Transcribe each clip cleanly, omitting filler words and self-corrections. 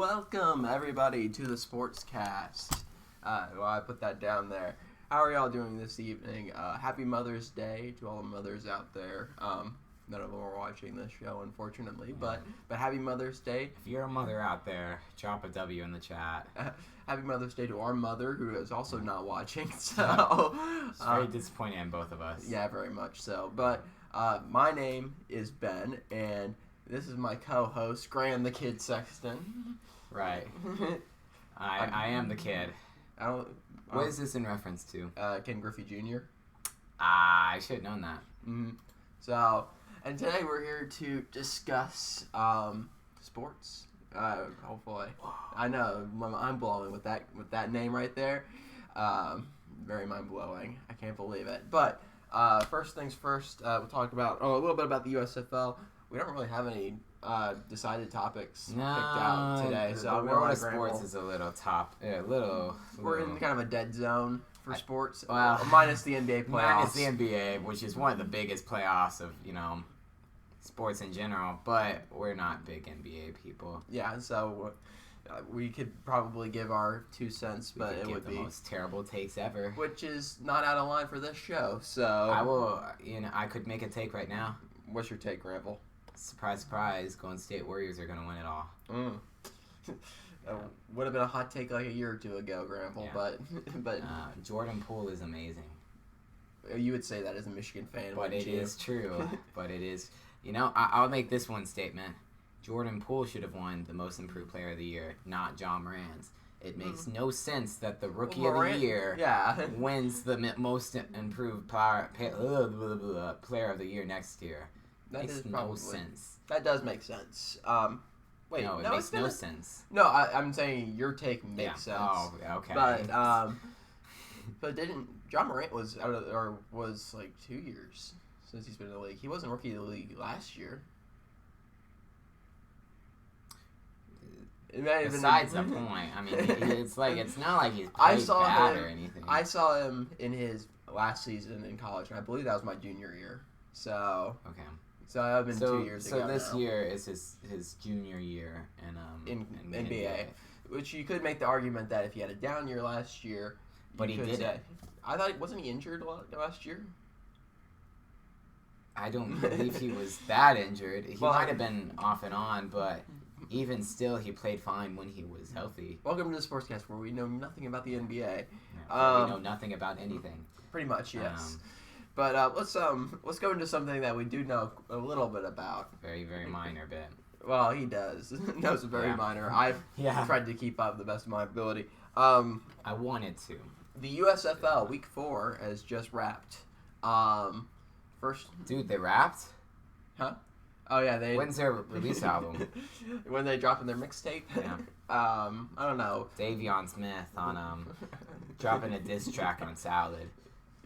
Welcome everybody to the SportsCast. I put that down there. How are y'all doing this evening? Happy Mother's Day to all the mothers out there. None of them are watching this show, unfortunately, but happy Mother's Day. If you're a mother out there, drop a W in the chat. Happy Mother's Day to our mother, who is also not watching. So it's very disappointing in both of us. Yeah, very much so. But my name is Ben, and this is my co-host, Gran the Kid Sexton. Right. I am the kid. What is this in reference to? Ken Griffey Jr. I should have known that. Mm-hmm. So, and today we're here to discuss sports. Hopefully, I know I'm blowing with that name right there. Very mind blowing. I can't believe it. But first things first, we'll talk about a little bit about the USFL. We don't really have any decided topics picked out today, so the world of sports is a little We're in kind of a dead zone for sports. Well, minus the NBA playoffs. Minus the NBA, which is one of the biggest playoffs of sports in general, but we're not big NBA people. Yeah, so we could probably give our 2 cents, but it would be the most terrible takes ever, which is not out of line for this show. So I will. I could make a take right now. What's your take, Granville? Surprise, surprise! Golden State Warriors are going to win it all. Would have been a hot take like a year or two ago, Granville, but Jordan Poole is amazing. You would say that as a Michigan fan, but it is true. But it is. I'll make this one statement. Jordan Poole should have won the Most Improved Player of the Year, not John Morant. It makes no sense that the Rookie of the Year wins the Most Improved Player of the Year next year. That makes no sense. That does make sense. Wait, no, it makes no sense. No, I'm saying your take makes sense. Oh, okay. But didn't John Morant was like 2 years since he's been in the league? He wasn't Rookie of the League last year. Besides the point, I mean, it's not like he's played bad or anything. I saw him in his last season in college, and I believe that was my junior year. So okay. So I've been 2 years ago. So this year is his junior year in NBA, which you could make the argument that if he had a down year last year, but he did it. I thought wasn't he injured last year? I don't believe he was that injured. He might have been off and on, but even still, he played fine when he was healthy. Welcome to the SportsCast, where we know nothing about the NBA. Yeah, we know nothing about anything. Pretty much, yes. But let's go into something that we do know a little bit about. Very, very minor bit. Well, he does. Knows very minor. I've tried to keep up the best of my ability. I wanted to. The USFL Week 4 has just wrapped. Dude, they wrapped? Huh? Oh yeah, When's their release album? When they dropping their mixtape? Yeah. I don't know. Davion Smith on dropping a diss track on Salad.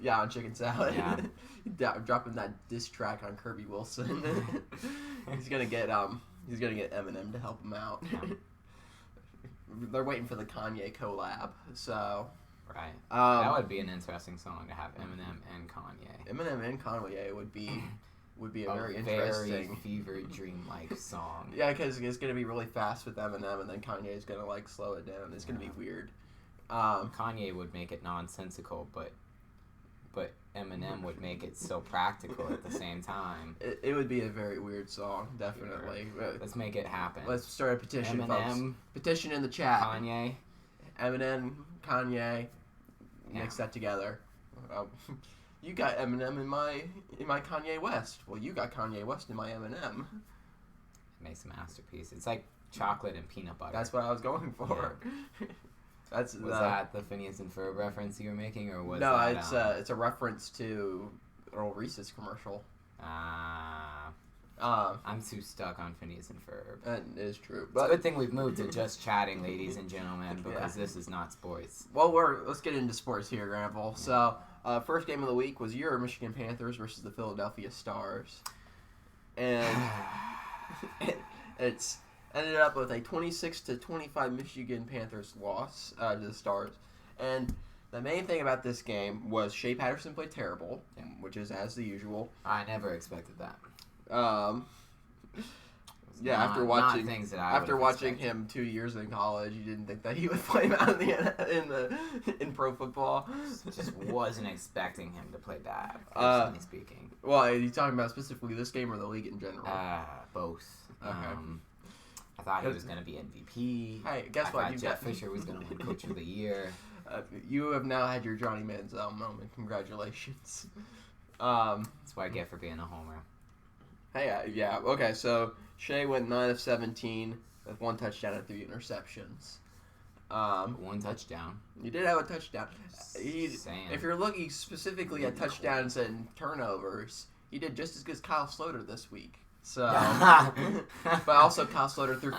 Yeah, on Chicken Salad. Yeah. Dropping that diss track on Kirby Wilson. He's gonna get Eminem to help him out. Yeah. They're waiting for the Kanye collab. So. Right. That would be an interesting song to have Eminem and Kanye. Eminem and Kanye would be a very interesting, fever dream-like song. Yeah, because it's gonna be really fast with Eminem, and then Kanye is gonna slow it down. It's gonna be weird. Kanye would make it nonsensical, but Eminem would make it so practical at the same time. It would be a very weird song, definitely. Let's make it happen. Let's start a petition, Eminem, folks. Petition in the chat. Kanye. Eminem, Kanye, mix that together. You got Eminem in my Kanye West. Well, you got Kanye West in my Eminem. It makes a masterpiece. It's like chocolate and peanut butter. That's what I was going for. Yeah. Was that the Phineas and Ferb reference you were making, or was no? That, it's a reference to an old Reese's commercial. I'm too stuck on Phineas and Ferb. That is true. But it's a good thing we've moved to just chatting, ladies and gentlemen, because this is not sports. Well, let's get into sports here, Granville. So, first game of the week was your Michigan Panthers versus the Philadelphia Stars, and it's ended up with a 26-25 Michigan Panthers loss to the Stars. And the main thing about this game was Shea Patterson played terrible, which is as the usual. I never expected that. Yeah, not, after watching not things that I after watching expected. him 2 years in college, you didn't think that he would play out in pro football. Just wasn't expecting him to play bad, personally speaking. Well, are you talking about specifically this game or the league in general? Both. Okay. I thought he was going to be MVP. Hey, guess what? I thought Jeff Fisher was going to win Coach of the Year. You have now had your Johnny Manziel moment. Congratulations. That's what I get for being a homer. Hey, yeah. Okay, so Shea went 9 of 17 with 1 touchdown and 3 interceptions. 1 touchdown. You did have a touchdown. If you're looking specifically at touchdowns and turnovers, he did just as good as Kyle Sloter this week. So, but also Kyle Sloter threw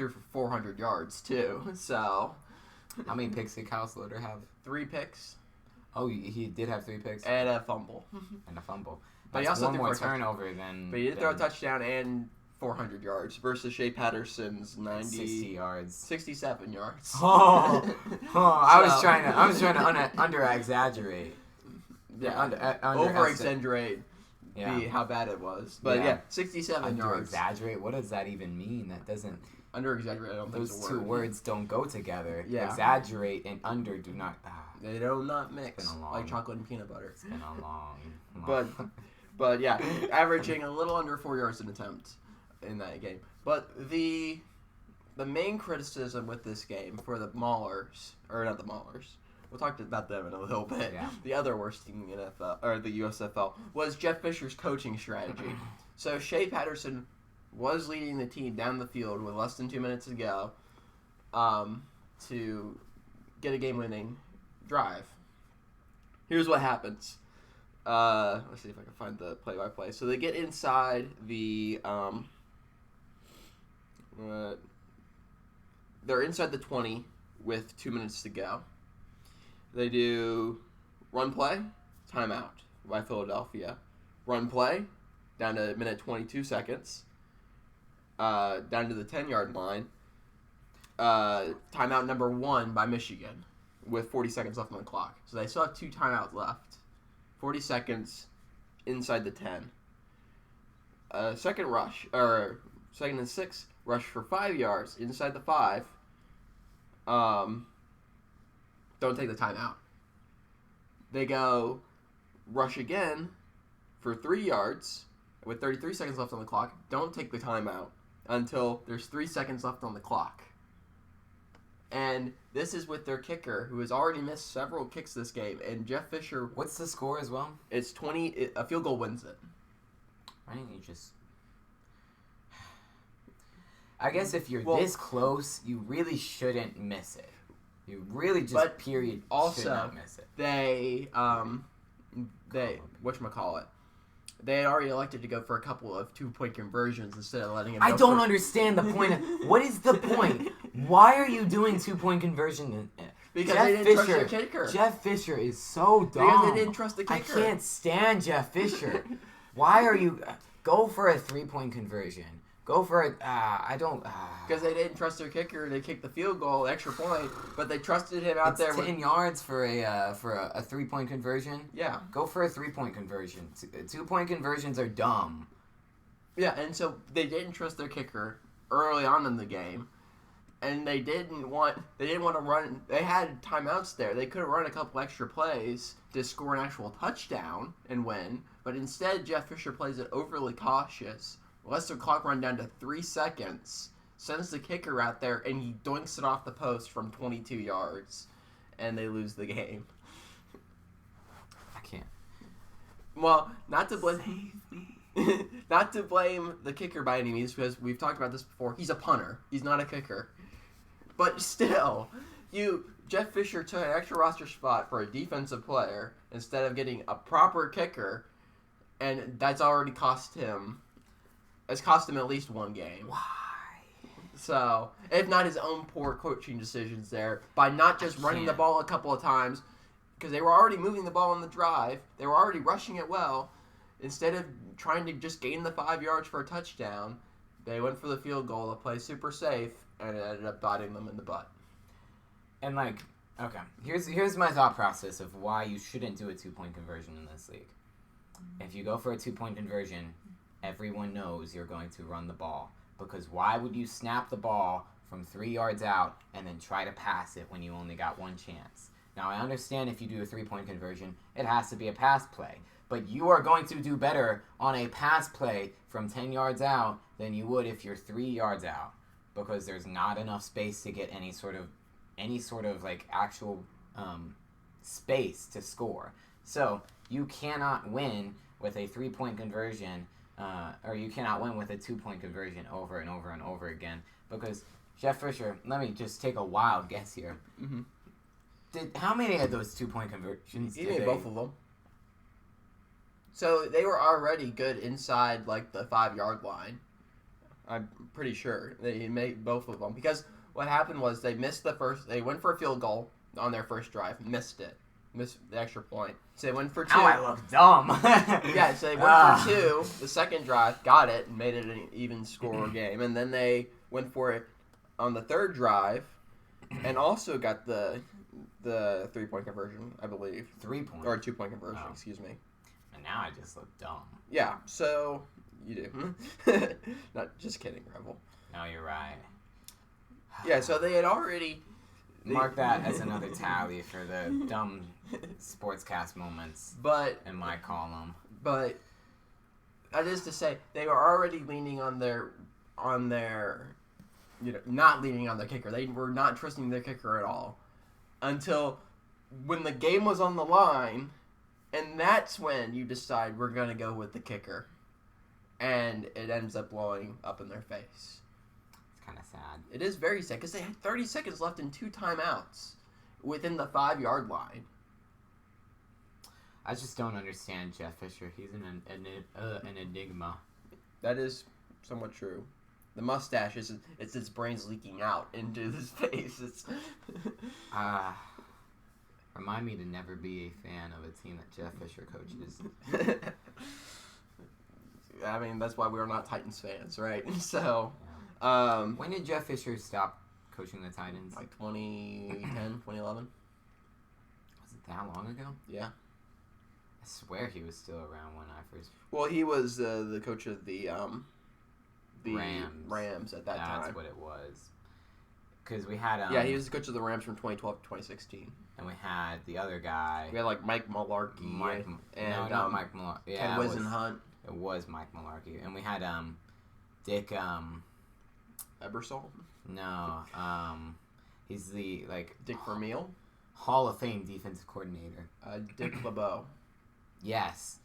for 400 yards too. So, how many picks did Kyle Sloter have? 3 picks. Oh, he did have 3 picks and a fumble. But he also one more turnover than. But he did throw a touchdown and 400 yards versus Shea Patterson's 60 yards, 67 yards. I was trying to under exaggerate. Yeah, over exaggerate. Yeah. How bad it was. But 67 yards. Exaggerate? What does that even mean? That doesn't... Under-exaggerate, I don't think those two words don't go together. Yeah. Exaggerate and under do not... They do not mix like chocolate and peanut butter. It's been a long... But yeah, averaging a little under 4 yards an attempt in that game. But the main criticism with this game for the Maulers, or not the Maulers, we'll talk about them in a little bit. Yeah. The other worst team in the NFL, or the USFL, was Jeff Fisher's coaching strategy. So Shea Patterson was leading the team down the field with less than 2 minutes to go to get a game-winning drive. Here's what happens. Let's see if I can find the play-by-play. So they get inside the... they're inside the 20 with 2 minutes to go. They do run play, timeout by Philadelphia. Run play, down to minute 22 seconds. Down to the 10-yard line. Timeout number 1 by Michigan with 40 seconds left on the clock. So they still have 2 timeouts left. 40 seconds inside the 10. Second and 6, rush for 5 yards inside the 5. Don't take the timeout. They go rush again for 3 yards with 33 seconds left on the clock. Don't take the timeout until there's 3 seconds left on the clock. And this is with their kicker, who has already missed several kicks this game. And Jeff Fisher... What's the score as well? It's 20... A field goal wins it. Why didn't you just... I guess if you're this close, you really shouldn't miss it. You really just, period, should not miss it. They whatchamacallit, they had already elected to go for a couple of 2-point conversions instead of letting him go. I don't understand the point of... What is the point? Why are you doing 2-point conversion? Because they didn't trust their kicker. Dumb. Jeff Fisher is so dumb. Because they didn't trust the kicker. I can't stand Jeff Fisher. Why are you... Go for a 3-point conversion. Go for it. I don't... Because they didn't trust their kicker. They kicked the field goal, extra point, but they trusted him out there. 10 yards for a 3-point conversion? Yeah. Go for a 3-point conversion. 2-point conversions are dumb. Yeah, and so they didn't trust their kicker early on in the game, and they didn't want to run. They had timeouts there. They could have run a couple extra plays to score an actual touchdown and win, but instead Jeff Fisher plays it overly cautious. Lets the clock run down to 3 seconds, sends the kicker out there, and he doinks it off the post from 22 yards, and they lose the game. I can't. Well, not to blame the kicker by any means, because we've talked about this before. He's a punter. He's not a kicker. But still, Jeff Fisher took an extra roster spot for a defensive player instead of getting a proper kicker, and that's already cost him... It's cost him at least 1 game. Why? So, if not his own poor coaching decisions there, by not just running the ball a couple of times, because they were already moving the ball on the drive, they were already rushing it well, instead of trying to just gain the 5 yards for a touchdown, they went for the field goal to play super safe, and it ended up biting them in the butt. And okay, here's my thought process of why you shouldn't do a 2-point conversion in this league. If you go for a 2-point conversion... everyone knows you're going to run the ball. Because why would you snap the ball from 3 yards out and then try to pass it when you only got one chance? Now, I understand if you do a 3-point conversion, it has to be a pass play. But you are going to do better on a pass play from 10 yards out than you would if you're 3 yards out. Because there's not enough space to get any sort of like actual space to score. So you cannot win with a 3-point conversion, or you cannot win with a 2-point conversion over and over and over again. Because Jeff Fisher, let me just take a wild guess here. Mm-hmm. How many of those 2-point conversions? He made both of them. So they were already good inside like the 5-yard line. I'm pretty sure they made both of them because what happened was they missed the first. They went for a field goal on their first drive, missed the extra point. So they went for 2. Oh, I look dumb. Yeah, so they went for 2. The second drive, got it, and made it an even score game. And then they went for it on the third drive, and also got the 3-point conversion, I believe. 3-point or 2-point conversion. Oh. Excuse me. And now I just look dumb. Yeah. So you do. Not just kidding, Rebel. No, you're right. Yeah. So they had already. Mark that as another tally for the dumb SportsCast moments in my column. But that is to say, they were already leaning on their, not leaning on the kicker. They were not trusting their kicker at all until when the game was on the line, and that's when you decide we're going to go with the kicker. And it ends up blowing up in their face. Kind of sad. It is very sad because they had 30 seconds left and 2 timeouts within the 5-yard line. I just don't understand Jeff Fisher. He's an enigma. That is somewhat true. The mustache it's his brains leaking out into his face. It's remind me to never be a fan of a team that Jeff Fisher coaches. I mean, that's why we're not Titans fans, right? So. When did Jeff Fisher stop coaching the Titans? Like 2010, 2011. Was it that long ago? Yeah. I swear he was still around when I first... Well, he was the coach of the Rams at that time. That's what it was. Because we had... yeah, he was the coach of the Rams from 2012 to 2016. And we had the other guy... We had, like, Mike Mularkey. Not Mike Mularkey. Yeah, Ken Wisenhunt. It was Mike Mularkey. And we had Dick... Ebersol? No, he's the Dick Vermeil, Hall of Fame defensive coordinator. Dick LeBeau. Yes,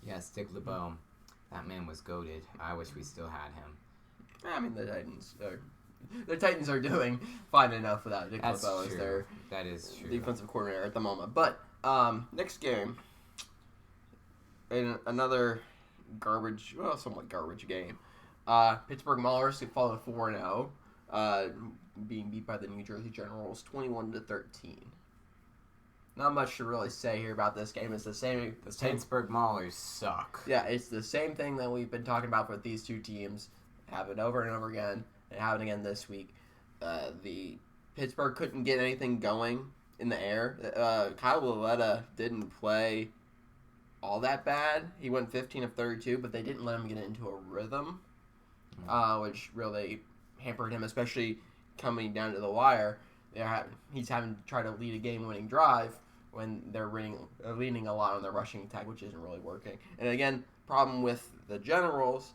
Dick LeBeau. That man was goated. I wish we still had him. I mean, the Titans are doing fine enough without Dick LeBeau as their defensive coordinator at the moment. But next game, in another somewhat garbage game. Pittsburgh Maulers followed 4-0, being beat by the New Jersey Generals 21-13. Not much to really say here about this game. It's the same. The Pittsburgh Maulers suck. Yeah, it's the same thing that we've been talking about with these two teams. Happen over and over again, and happen again this week. The Pittsburgh couldn't get anything going in the air. Kyle Lauletta didn't play all that bad. He went 15 of 32, but they didn't let him get into a rhythm. Which really hampered him, especially coming down to the wire. He's having to try to lead a game-winning drive when they're leaning a lot on their rushing attack, which isn't really working. And again, problem with the Generals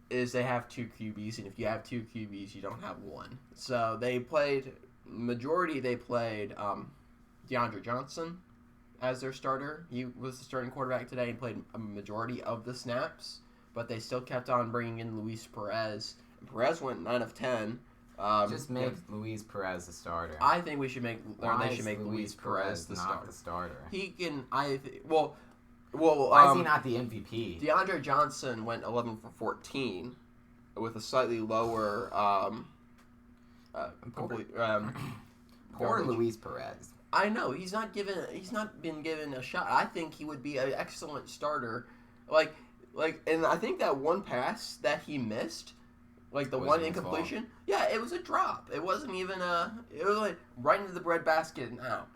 is they have 2 QBs, and if you have 2 QBs, you don't have 1. So they played DeAndre Johnson as their starter. He was the starting quarterback today and played a majority of the snaps. But they still kept on bringing in Luis Perez. Perez went 9 of 10. Just make Luis Perez the starter. I think they should make Luis Perez the starter. He can. Why is he not the MVP? DeAndre Johnson went 11 for 14, with a slightly lower. Poor Luis Perez. I know he's not been given a shot. I think he would be an excellent starter. And I think that one pass that he missed, the one incompletion, it was a drop. It wasn't even it was right into the breadbasket and out.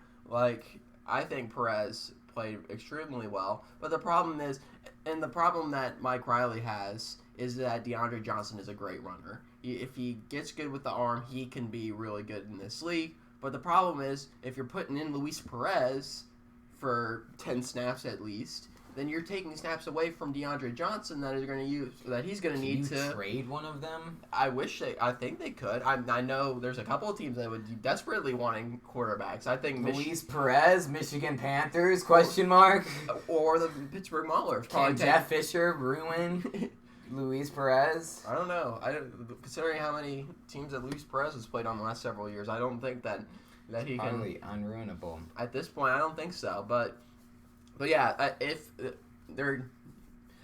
I think Perez played extremely well. But the problem is, and the problem that Mike Riley has is that DeAndre Johnson is a great runner. If he gets good with the arm, he can be really good in this league. But the problem is, if you're putting in Luis Perez for 10 snaps at least, then you're taking snaps away from DeAndre Johnson that he's going to need to trade one of them. I think they could. I know there's a couple of teams that would be desperately wanting quarterbacks. I think Luis Perez, Michigan Panthers ? Or the Pittsburgh Maulers. Can Jeff Fisher ruin Luis Perez? I don't know. Considering how many teams that Luis Perez has played on the last several years, I don't think that he can. Probably unruinable. At this point, I don't think so. But yeah, if they're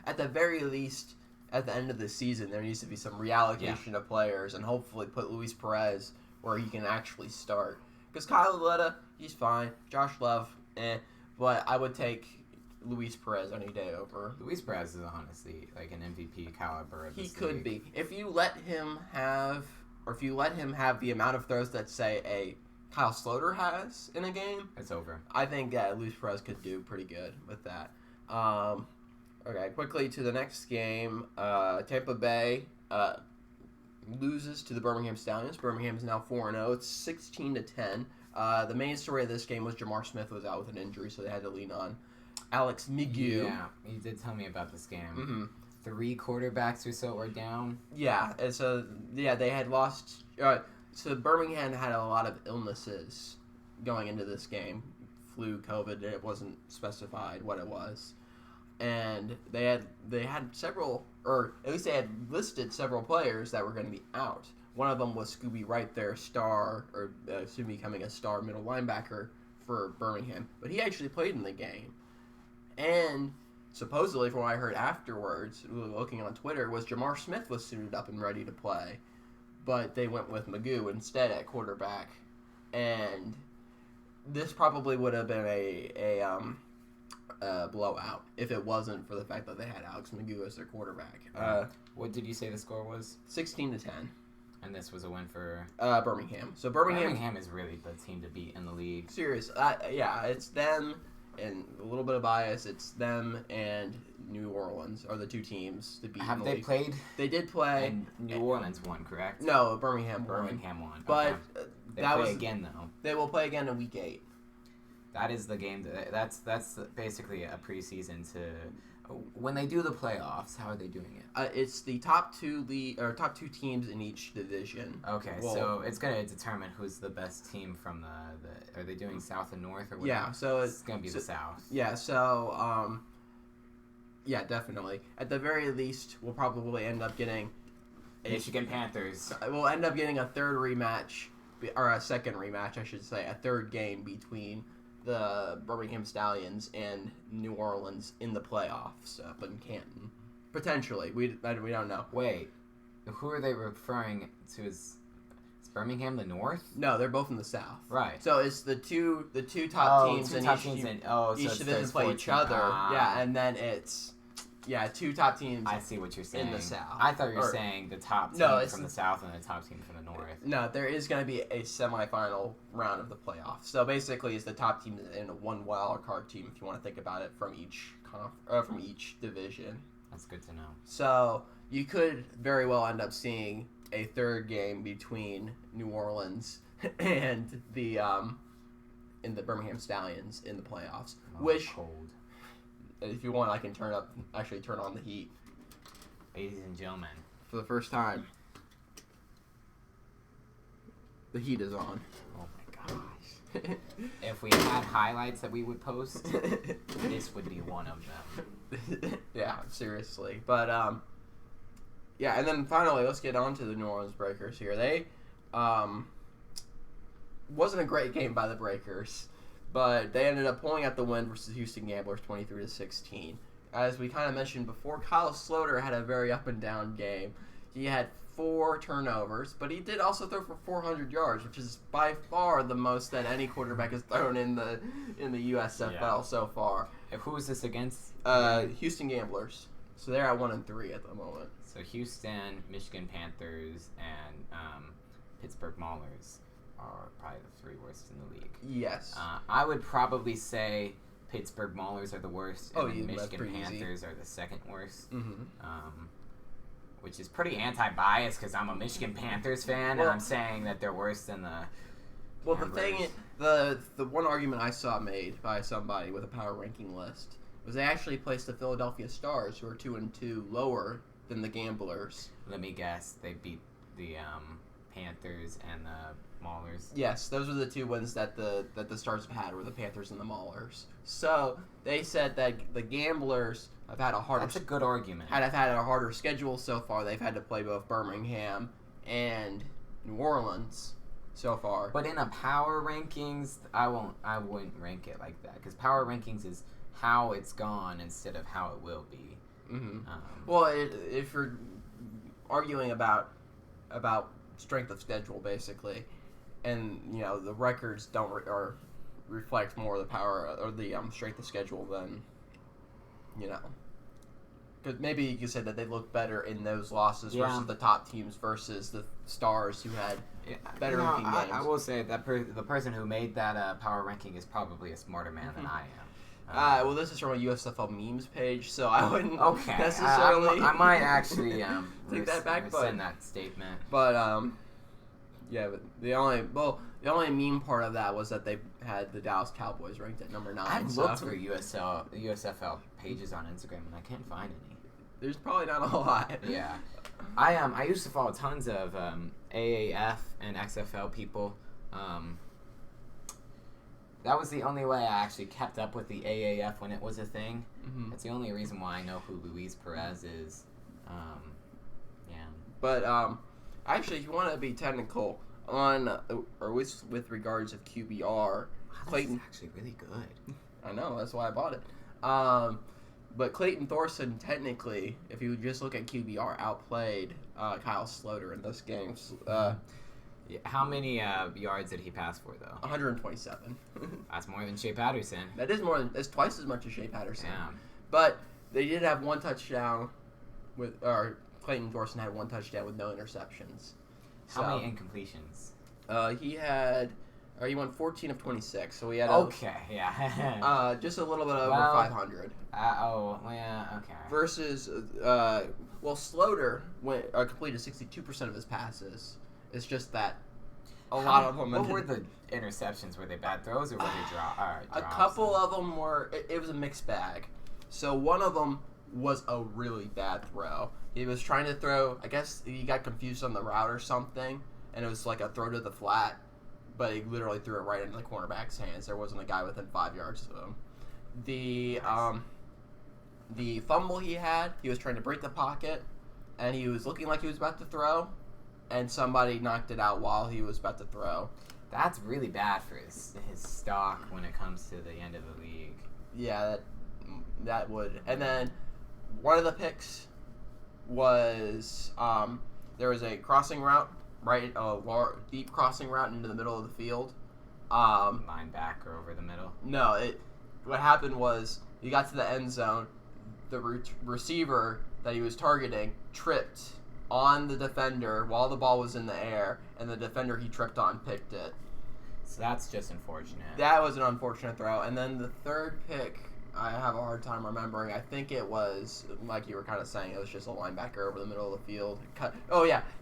at the very least at the end of the season, there needs to be some reallocation of players and hopefully put Luis Perez where he can actually start. Because Kyle Lauletta, he's fine. Josh Love, but I would take Luis Perez any day over. Luis Perez is honestly like an MVP caliber of this He could league. be. If you let him have the amount of throws that, say, a Kyle Sloter has in a game, it's over. I think Luis Perez could do pretty good with that. Okay, quickly to the next game. Tampa Bay loses to the Birmingham Stallions. Birmingham is now 4-0. It's 16-10. The main story of this game was Jamar Smith was out with an injury, so they had to lean on Alex Migu. Yeah, you did tell me about this game. Mm-hmm. 3 quarterbacks or so were down. Yeah, and so they had lost. So Birmingham had a lot of illnesses going into this game. Flu, COVID, it wasn't specified what it was. And they had several, or at least they had listed several players that were going to be out. One of them was Scooby Wright, their star, or soon becoming a star middle linebacker for Birmingham. But he actually played in the game. And supposedly, from what I heard afterwards, looking on Twitter, was Jamar Smith was suited up and ready to play. But they went with Magoo instead at quarterback. And this probably would have been a blowout if it wasn't for the fact that they had Alex Magoo as their quarterback. What did you say the score was? 16-10. And this was a win for Birmingham. So Birmingham is really the team to beat in the league. Serious. Yeah, it's them, and a little bit of bias. It's them and New Orleans are the two teams to beat. Have they played? They did play. And New Orleans won, correct? No, Birmingham won. But okay. They play again though. They will play again in week 8. That is the game. That's basically a preseason to. When they do the playoffs, how are they doing it? It's the top two teams in each division. Okay, so it's gonna determine who's the best team from the. Are they doing South and North or whatever? Yeah, so it's gonna be the South. Yeah, so yeah, definitely. At the very least, we'll probably end up getting Michigan Panthers. We'll end up getting a third rematch, or a second rematch, I should say, a third game between the Birmingham Stallions and New Orleans in the playoffs up in Canton. Potentially. We don't know. Wait. Who are they referring to as... Is Birmingham the North? No, they're both in the South. Right. So it's the two top teams in each division play each other. Yeah, and then it's... Yeah, 2 top teams. I see what you're saying. In the South. I thought you were saying the top team from the South and the top team from the North. No, there is going to be a semifinal round of the playoffs. So basically, it's the top team and a 1 wild card team, if you want to think about it, from each division. That's good to know. So you could very well end up seeing a third game between New Orleans and the Birmingham Stallions in the playoffs. Cold. If you want, I can turn on the heat. Ladies and gentlemen. For the first time, the heat is on. Oh my gosh. If we had highlights that we would post, this would be one of them. Yeah, seriously. But, yeah, and then finally, let's get on to the New Orleans Breakers here. They, wasn't a great game by the Breakers. But they ended up pulling out the win versus Houston Gamblers 23-16. As we kind of mentioned before, Kyle Sloter had a very up and down game. He had 4 turnovers, but he did also throw for 400 yards, which is by far the most that any quarterback has thrown in the USFL so far. And who is this against? Houston Gamblers. So they're at 1-3 at the moment. So Houston, Michigan Panthers, and Pittsburgh Maulers are probably the 3 worst in the league. Yes. I would probably say Pittsburgh Maulers are the worst, Oh, and yeah, the that's Michigan pretty easy. Panthers are the second worst. Mm-hmm. Which is pretty anti-biased because I'm a Michigan Panthers fan, and I'm saying that they're worse than the. Well, Gamblers. the one argument I saw made by somebody with a power ranking list was they actually placed the Philadelphia Stars, who are 2-2, lower than the Gamblers. Let me guess, they beat the Panthers and the Maulers. Yes, those were the two wins that the Stars have had, were the Panthers and the Maulers. So they said that the Gamblers have had a harder. That's a good argument. Have had a harder schedule so far. They've had to play both Birmingham and New Orleans so far. But in a power rankings, I wouldn't rank it like that because power rankings is how it's gone instead of how it will be. Mm-hmm. Well, if you're arguing about strength of schedule, basically, and the records don't or reflect more of the power or the strength of schedule than because maybe you could say that they look better in those losses versus the top teams versus the Stars who had better looking games. I will say that the person who made that power ranking is probably a smarter man than I am. Well, this is from a USFL memes page, so I wouldn't necessarily. I might actually take that back, rescind that statement. But but the only meme part of that was that they had the Dallas Cowboys ranked at number 9. I've looked for USFL pages on Instagram and I can't find any. There's probably not a lot. Yeah, I used to follow tons of AAF and XFL people. That was the only way I actually kept up with the AAF when it was a thing. Mm-hmm. That's the only reason why I know who Luis Perez is. But actually, if you want to be technical on or with regards of QBR, Clayton is actually really good. I know, that's why I bought it. But Clayton Thorson, technically, if you just look at QBR, outplayed Kyle Sloter in this game. How many yards did he pass for, though? 127. That's more than Shea Patterson. That is more than, it's twice as much as Shea Patterson. Yeah. But they did have one touchdown Clayton Thorson had one touchdown with no interceptions. How many incompletions? He went 14 of 26, so he had just a little bit over 500. Okay. Versus, Sloter completed 62% of his passes. It's just that a lot of them. What were the interceptions? Were they bad throws or were they drops? A couple of them were. It was a mixed bag. So one of them was a really bad throw. He was trying to throw. I guess he got confused on the route or something, and it was like a throw to the flat. But he literally threw it right into the cornerback's hands. There wasn't a guy within 5 yards of him. The fumble he had, he was trying to break the pocket, and he was looking like he was about to throw, and somebody knocked it out while he was about to throw. That's really bad for his stock when it comes to the end of the league. Yeah, that would. And then one of the picks was there was a crossing route, right? A deep crossing route into the middle of the field. Linebacker over the middle. No, what happened was he got to the end zone. The receiver that he was targeting tripped on the defender while the ball was in the air, and the defender he tripped on picked it. So that's just unfortunate. That was an unfortunate throw. And then the third pick, I have a hard time remembering. I think it was, like you were kind of saying, it was just a linebacker over the middle of the field.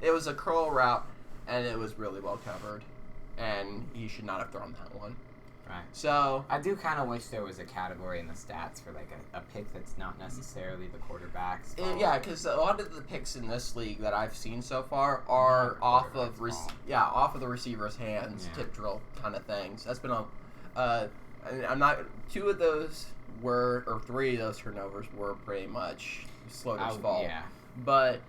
It was a curl route, and it was really well covered. And he should not have thrown that one. Right. So I do kind of wish there was a category in the stats for like a pick that's not necessarily the quarterback's fault. Yeah, because a lot of the picks in this league that I've seen so far are off of the receiver's hands, tip drill kind of things. That's been two of those were, or three of those turnovers were pretty much Sloter's fault. Yeah. But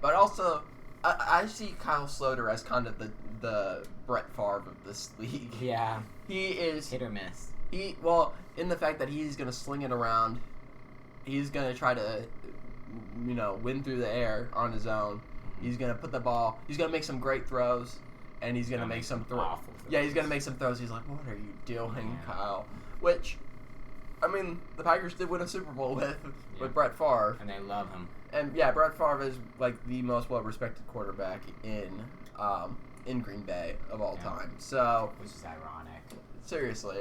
also I see Kyle Sloter as kind of the Brett Favre of this league. Yeah. He is hit or miss. In the fact that he's going to sling it around, he's going to try to, win through the air on his own. He's going to put the ball. He's going to make some great throws, and he's going to make some throws. Yeah, he's going to make some throws. He's like, "What are you doing, Kyle?" Which, I mean, the Packers did win a Super Bowl with Brett Favre, and they love him. And Brett Favre is like the most well-respected quarterback in Green Bay of all time. So, which is ironic. Seriously,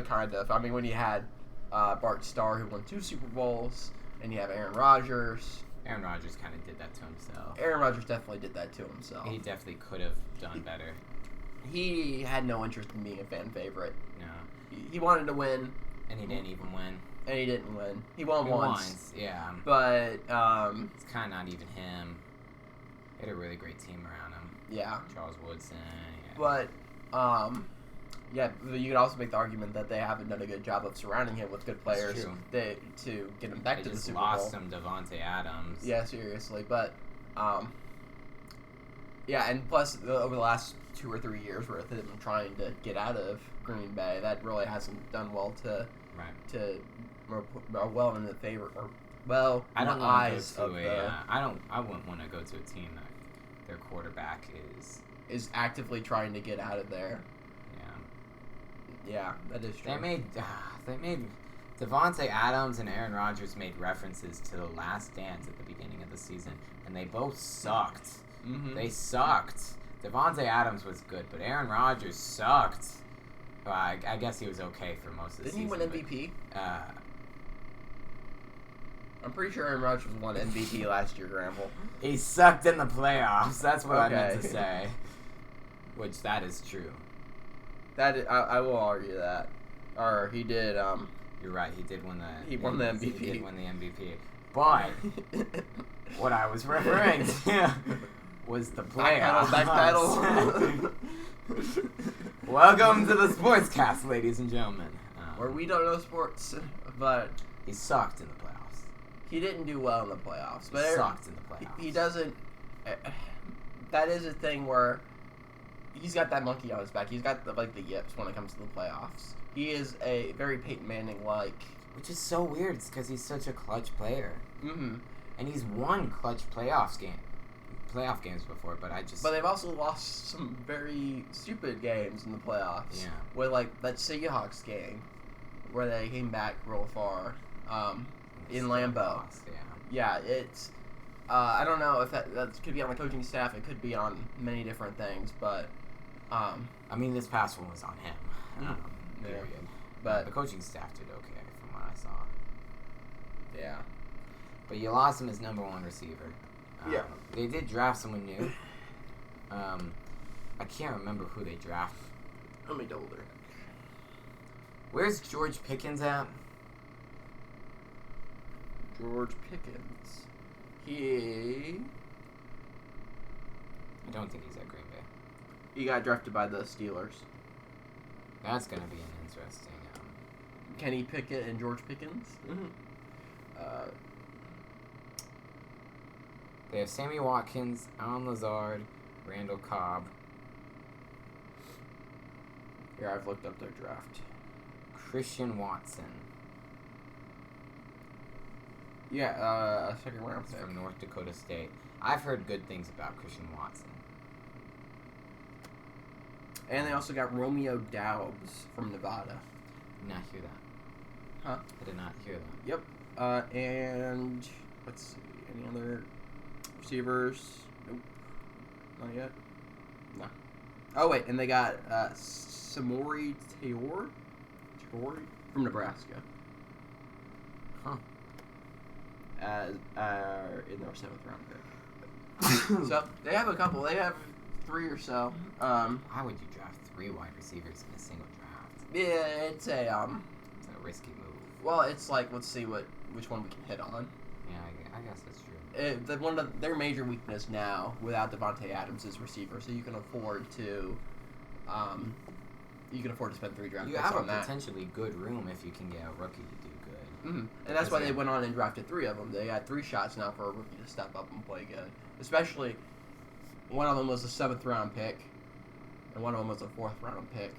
kind of. I mean, when you had Bart Starr, who won 2 Super Bowls, and you have Aaron Rodgers. Aaron Rodgers kind of did that to himself. Aaron Rodgers definitely did that to himself. He definitely could have done better. He had no interest in being a fan favorite. No. He wanted to win. And he didn't even win. And he didn't win. He won once. Yeah. But, it's kind of not even him. He had a really great team around him. Yeah. Charles Woodson. Yeah. But, yeah, you could also make the argument that they haven't done a good job of surrounding him with good players to get him back to the Super Bowl. They just lost him Davante Adams. Yeah, seriously. But, yeah, and plus, over the last 2 or 3 years with him trying to get out of Green Bay, that really hasn't done well well in the favor, or well, I don't in the eyes of I wouldn't want to go to a team that their quarterback is actively trying to get out of there. Yeah, that is true. They made Davante Adams and Aaron Rodgers made references to The Last Dance at the beginning of the season, and they both sucked. Mm-hmm. They sucked. Davante Adams was good, but Aaron Rodgers sucked. Well, I guess he was okay for most of the season. Didn't he win MVP? But, I'm pretty sure Aaron Rodgers won MVP last year, Gramble. he sucked in the playoffs. That's what I meant to say. Which, that is true. I will argue that. Or he did. You're right. He did win the. He won the MVP. He did win the MVP. But what I was referring to was the playoffs. Backpedal. Welcome to the SportsCast, ladies and gentlemen. Where we don't know sports, but he sucked in the playoffs. He didn't do well in the playoffs. But he sucked in the playoffs. He doesn't. That is a thing where he's got that monkey on his back. He's got the yips when it comes to the playoffs. He is a very Peyton Manning-like. Which is so weird. It's because he's such a clutch player. Mm-hmm. And he's won clutch playoff games before, but But they've also lost some very stupid games in the playoffs. Yeah. With, that Seahawks game, where they came back real far, in Lambeau. Lost, yeah, it's... I don't know if that could be on the coaching staff. It could be on many different things, but... I mean, this past one was on him. Period. But the coaching staff did okay, from what I saw. Yeah. But you lost him as number 1 receiver. Yeah. They did draft someone new. I can't remember who they drafted. Let me double check. Where's George Pickens at? George Pickens. I don't think he's at Green Bay. He got drafted by the Steelers. That's going to be an interesting... Kenny Pickett and George Pickens? Mm-hmm. They have Sammy Watkins, Alan Lazard, Randall Cobb. Here, I've looked up their draft. Christian Watson. Yeah, a second round pick. From North Dakota State. I've heard good things about Christian Watson. And they also got Romeo Doubs from Nevada. Did not hear that. Huh? I did not hear that. Yep. And let's see, any other receivers? Nope. Not yet. No. Oh wait, and they got Samori Toure from Nebraska. Huh. As in their 7th round pick. So they have a couple. They have 3 or so. How would you draft 3 wide receivers in a single draft? Yeah, it's a It's a risky move. Well, it's like, let's see which one we can hit on. Yeah, I guess that's true. One of their major weakness now, without Davante Adams, is receiver. So you can afford to spend 3 draft picks on that. You have a potentially good room if you can get a rookie to do good. Mm-hmm. And that's why they went on and drafted 3 of them. They had 3 shots now for a rookie to step up and play good. Especially, one of them was a 7th round pick, and one of them was a 4th round pick.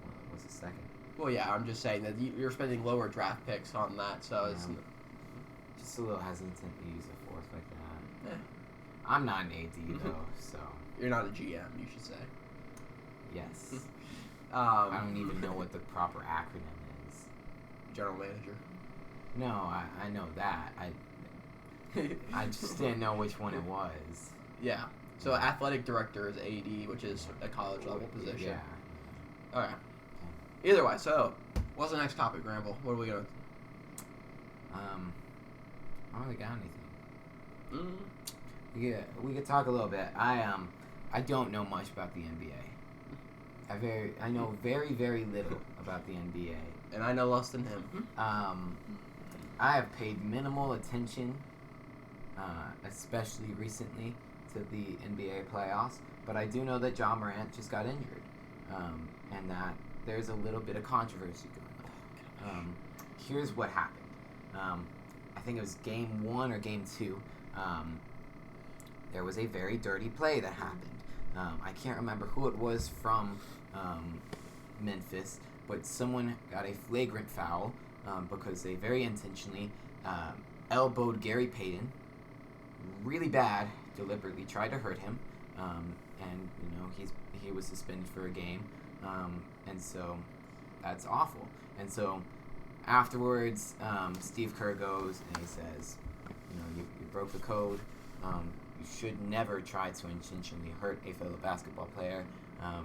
What was the second? Well, yeah, I'm just saying that you're spending lower draft picks on that, so it's just a little hesitant to use a 4th like that. Yeah. I'm not an AD though, so you're not a GM, you should say. Yes. I don't even know what the proper acronym is. General manager. No, I know that. I just didn't know which one it was. Yeah. So athletic director is AD, which is a college level position. Yeah. All right. Either way, so what's the next topic, Gramble? What are we gonna I don't really got anything. Yeah, we could talk a little bit. I don't know much about the NBA. I know very, very little about the NBA. And I know less than him. I have paid minimal attention, especially recently, to the NBA playoffs. But I do know that Ja Morant just got injured, and that there's a little bit of controversy going on. Here's what happened. I think it was game 1 or game 2. There was a very dirty play that happened. I can't remember who it was from Memphis, but someone got a flagrant foul because they very intentionally elbowed Gary Payton really bad, deliberately tried to hurt him, and he was suspended for a game, and so that's awful. And so afterwards, Steve Kerr goes and he says, you broke the code. You should never try to intentionally hurt a fellow basketball player.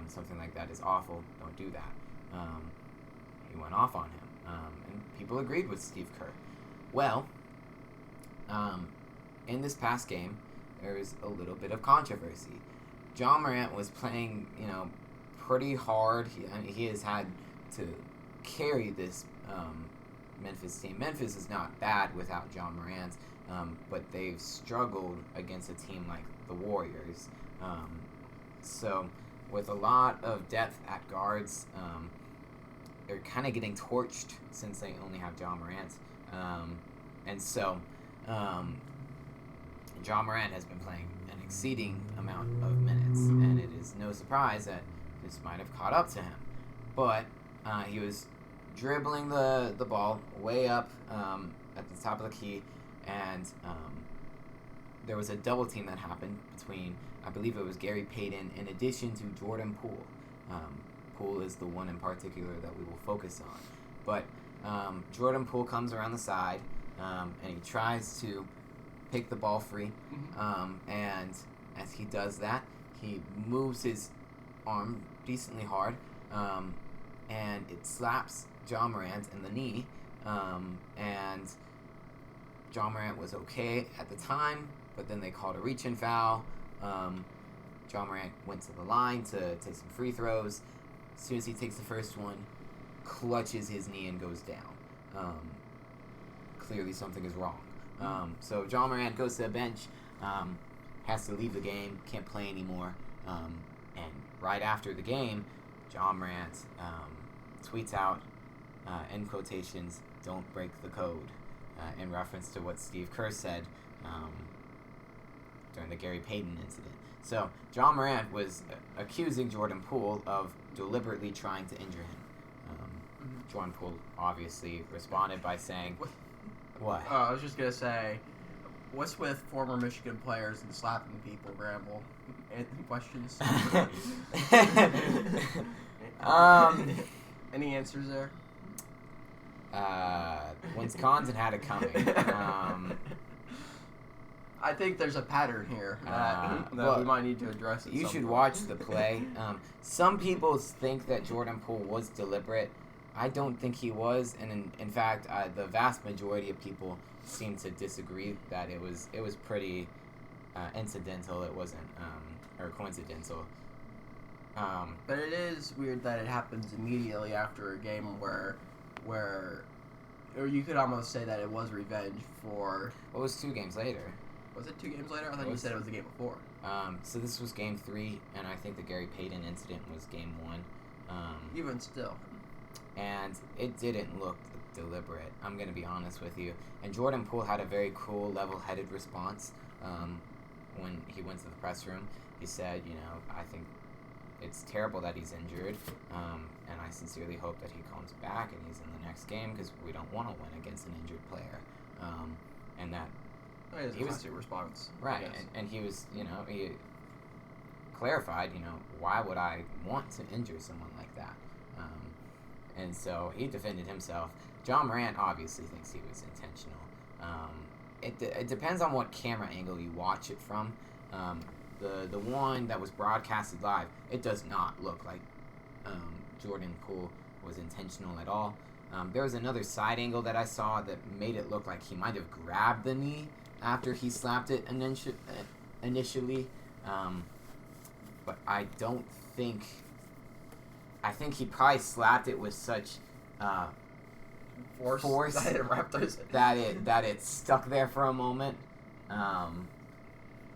Something like that is awful. Don't do that. He went off on him, and people agreed with Steve Kerr. Well, in this past game, there was a little bit of controversy. Ja Morant was playing, pretty hard. He has had to carry this Memphis team. Memphis is not bad without Ja Morant, but they've struggled against a team like the Warriors. So with a lot of depth at guards, they're kind of getting torched since they only have Ja Morant. And so Ja Morant has been playing an exceeding amount of minutes, and it is no surprise that this might have caught up to him. But he was dribbling the ball way up at the top of the key, and there was a double team that happened between, I believe it was Gary Payton, in addition to Jordan Poole. Poole is the one in particular that we will focus on. But Jordan Poole comes around the side, and he tries to pick the ball free, and as he does that, he moves his arm decently hard, and it slaps Ja Morant in the knee, and Ja Morant was okay at the time, but then they called a reach-in foul. Ja Morant went to the line to take some free throws. As soon as he takes the first one, clutches his knee and goes down. Clearly something is wrong. So Ja Morant goes to the bench, has to leave the game, can't play anymore. And right after the game, Ja Morant tweets out, in quotations, "Don't break the code," in reference to what Steve Kerr said during the Gary Payton incident. So Ja Morant was accusing Jordan Poole of deliberately trying to injure him. Jordan Poole obviously responded by saying, "What?" I was just gonna say, what's with former Michigan players and slapping people, Gramble? Any questions? Any answers there? Wisconsin had it coming. I think there's a pattern here that we might need to address. You should watch the play. Some people think that Jordan Poole was deliberate. I don't think he was, and in fact, the vast majority of people seem to disagree that it was pretty incidental. It wasn't or coincidental. But it is weird that it happens immediately after a game where, or you could almost say that it was revenge for. Well, it was 2 games later. Was it 2 games later? I thought you said it was the game before. So this was game 3, and I think the Gary Payton incident was game 1. Even still. And it didn't look deliberate, I'm going to be honest with you. And Jordan Poole had a very cool, level-headed response when he went to the press room. He said, I think it's terrible that he's injured, and I sincerely hope that he comes back and he's in the next game because we don't want to win against an injured player. And that he was a response, right? And he was, he clarified, why would I want to injure someone like that? And so he defended himself. Ja Morant obviously thinks he was intentional. It depends on what camera angle you watch it from. The one that was broadcasted live, it does not look like Jordan Poole was intentional at all. There was another side angle that I saw that made it look like he might have grabbed the knee after he slapped it initially. But I don't think... I think he probably slapped it with such force that it stuck there for a moment.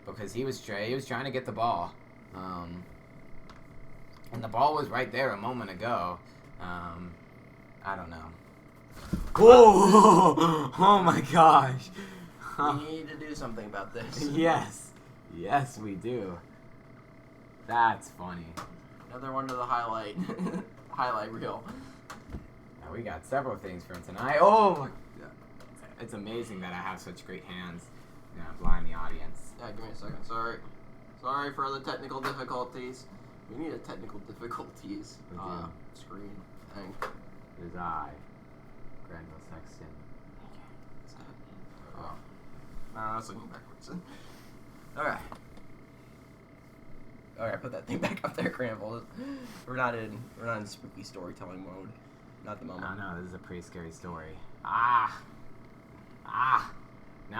Because he was trying to get the ball. And the ball was right there a moment ago. I don't know. Whoa! Oh my gosh! We need to do something about this. Yes, we do. That's funny. Another one to the highlight reel. Now we got several things from tonight. Oh my God. It's amazing that I have such great hands. I'm gonna blind the audience. Yeah, give me a second. Sorry for the technical difficulties. We need a technical difficulties screen thing. It is I, Granville Sexton. Oh. No, I was looking backwards. Alright, put that thing back up there, Granville. We're not in spooky storytelling mode. Not the moment. No, this is a pretty scary story. Now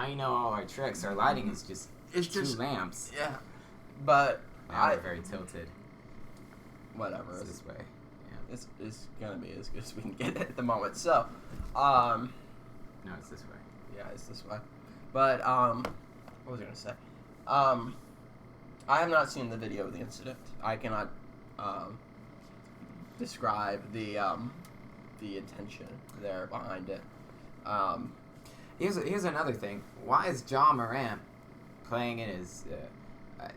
you know all our tricks. Our lighting is just two lamps. Yeah. But we're very tilted. Whatever. It's this way. Yeah. It's gonna be as good as we can get at the moment. So, no, it's this way. Yeah, it's this way. But what was I gonna say? I have not seen the video of the incident. I cannot describe the intention there behind it. Here's another thing. Why is Ja Morant playing in his...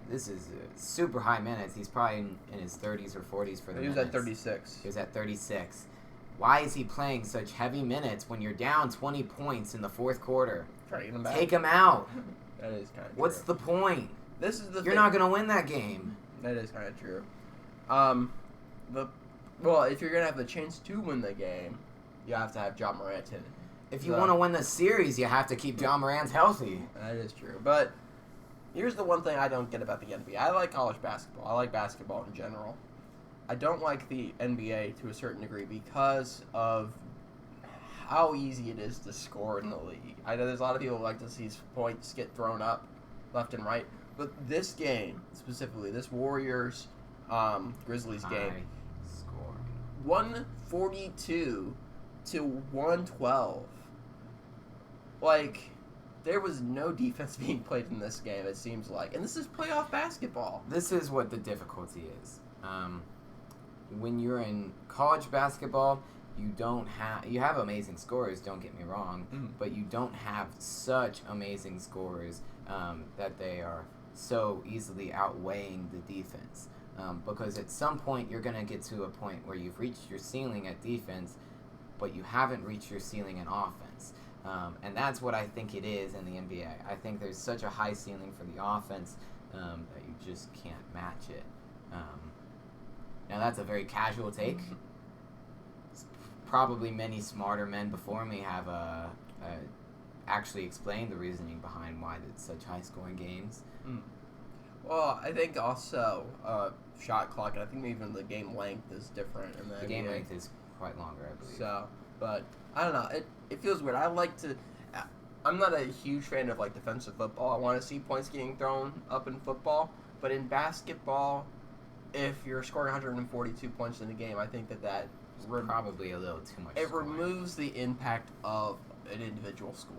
this is super high minutes. He's probably in his 30s or 40s for the minutes. He was at 36. He was at 36. Why is he playing such heavy minutes when you're down 20 points in the fourth quarter? Take him out. That is kind of true. What's the point? This is the You're not going to win that game. That is kind of true. If you're going to have the chance to win the game, you have to have Ja Morant in it. If you want to win the series, you have to keep Ja Morant healthy. That is true. But here's the one thing I don't get about the NBA. I like college basketball. I like basketball in general. I don't like the NBA to a certain degree because of how easy it is to score in the league. I know there's a lot of people who like to see points get thrown up left and right. But this game, specifically, this Warriors Grizzlies game, 142 to 112. Like, there was no defense being played in this game, it seems like. And this is playoff basketball. This is what the difficulty is. When you're in college basketball, you have amazing scorers, don't get me wrong, but you don't have such amazing scorers that they are so easily outweighing the defense. Because at some point, you're going to get to a point where you've reached your ceiling at defense, but you haven't reached your ceiling in offense. And that's what I think it is in the NBA. I think there's such a high ceiling for the offense that you just can't match it. Now, that's a very casual take. Probably many smarter men before me have actually explained the reasoning behind why it's such high-scoring games. Well, I think also shot clock, and I think even the game length is different in the NBA. The game length is quite longer, I believe. So, but I don't know. It feels weird. I'm not a huge fan of like defensive football. I want to see points getting thrown up in football, but in basketball, if you're scoring 142 points in a game, I think that probably a little too much. It removes the impact of an individual score.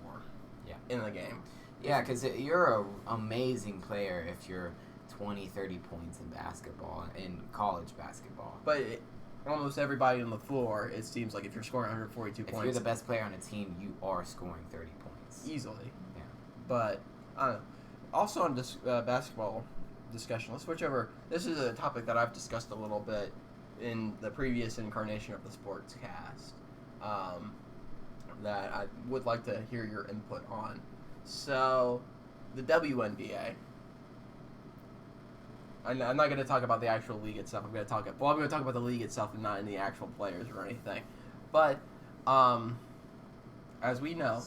In the game. Yeah, because you're an amazing player if you're 20, 30 points in basketball, in college basketball. But almost everybody on the floor, it seems like if you're scoring 142 points... If you're the best player on a team, you are scoring 30 points. Easily. Yeah. But, I don't know. Also on basketball discussion, let's switch over. This is a topic that I've discussed a little bit in the previous incarnation of the SportsCast that I would like to hear your input on. So, the WNBA. I'm not going to talk about the actual league itself. I'm going to talk about the league itself and not any actual players or anything. But, as we know...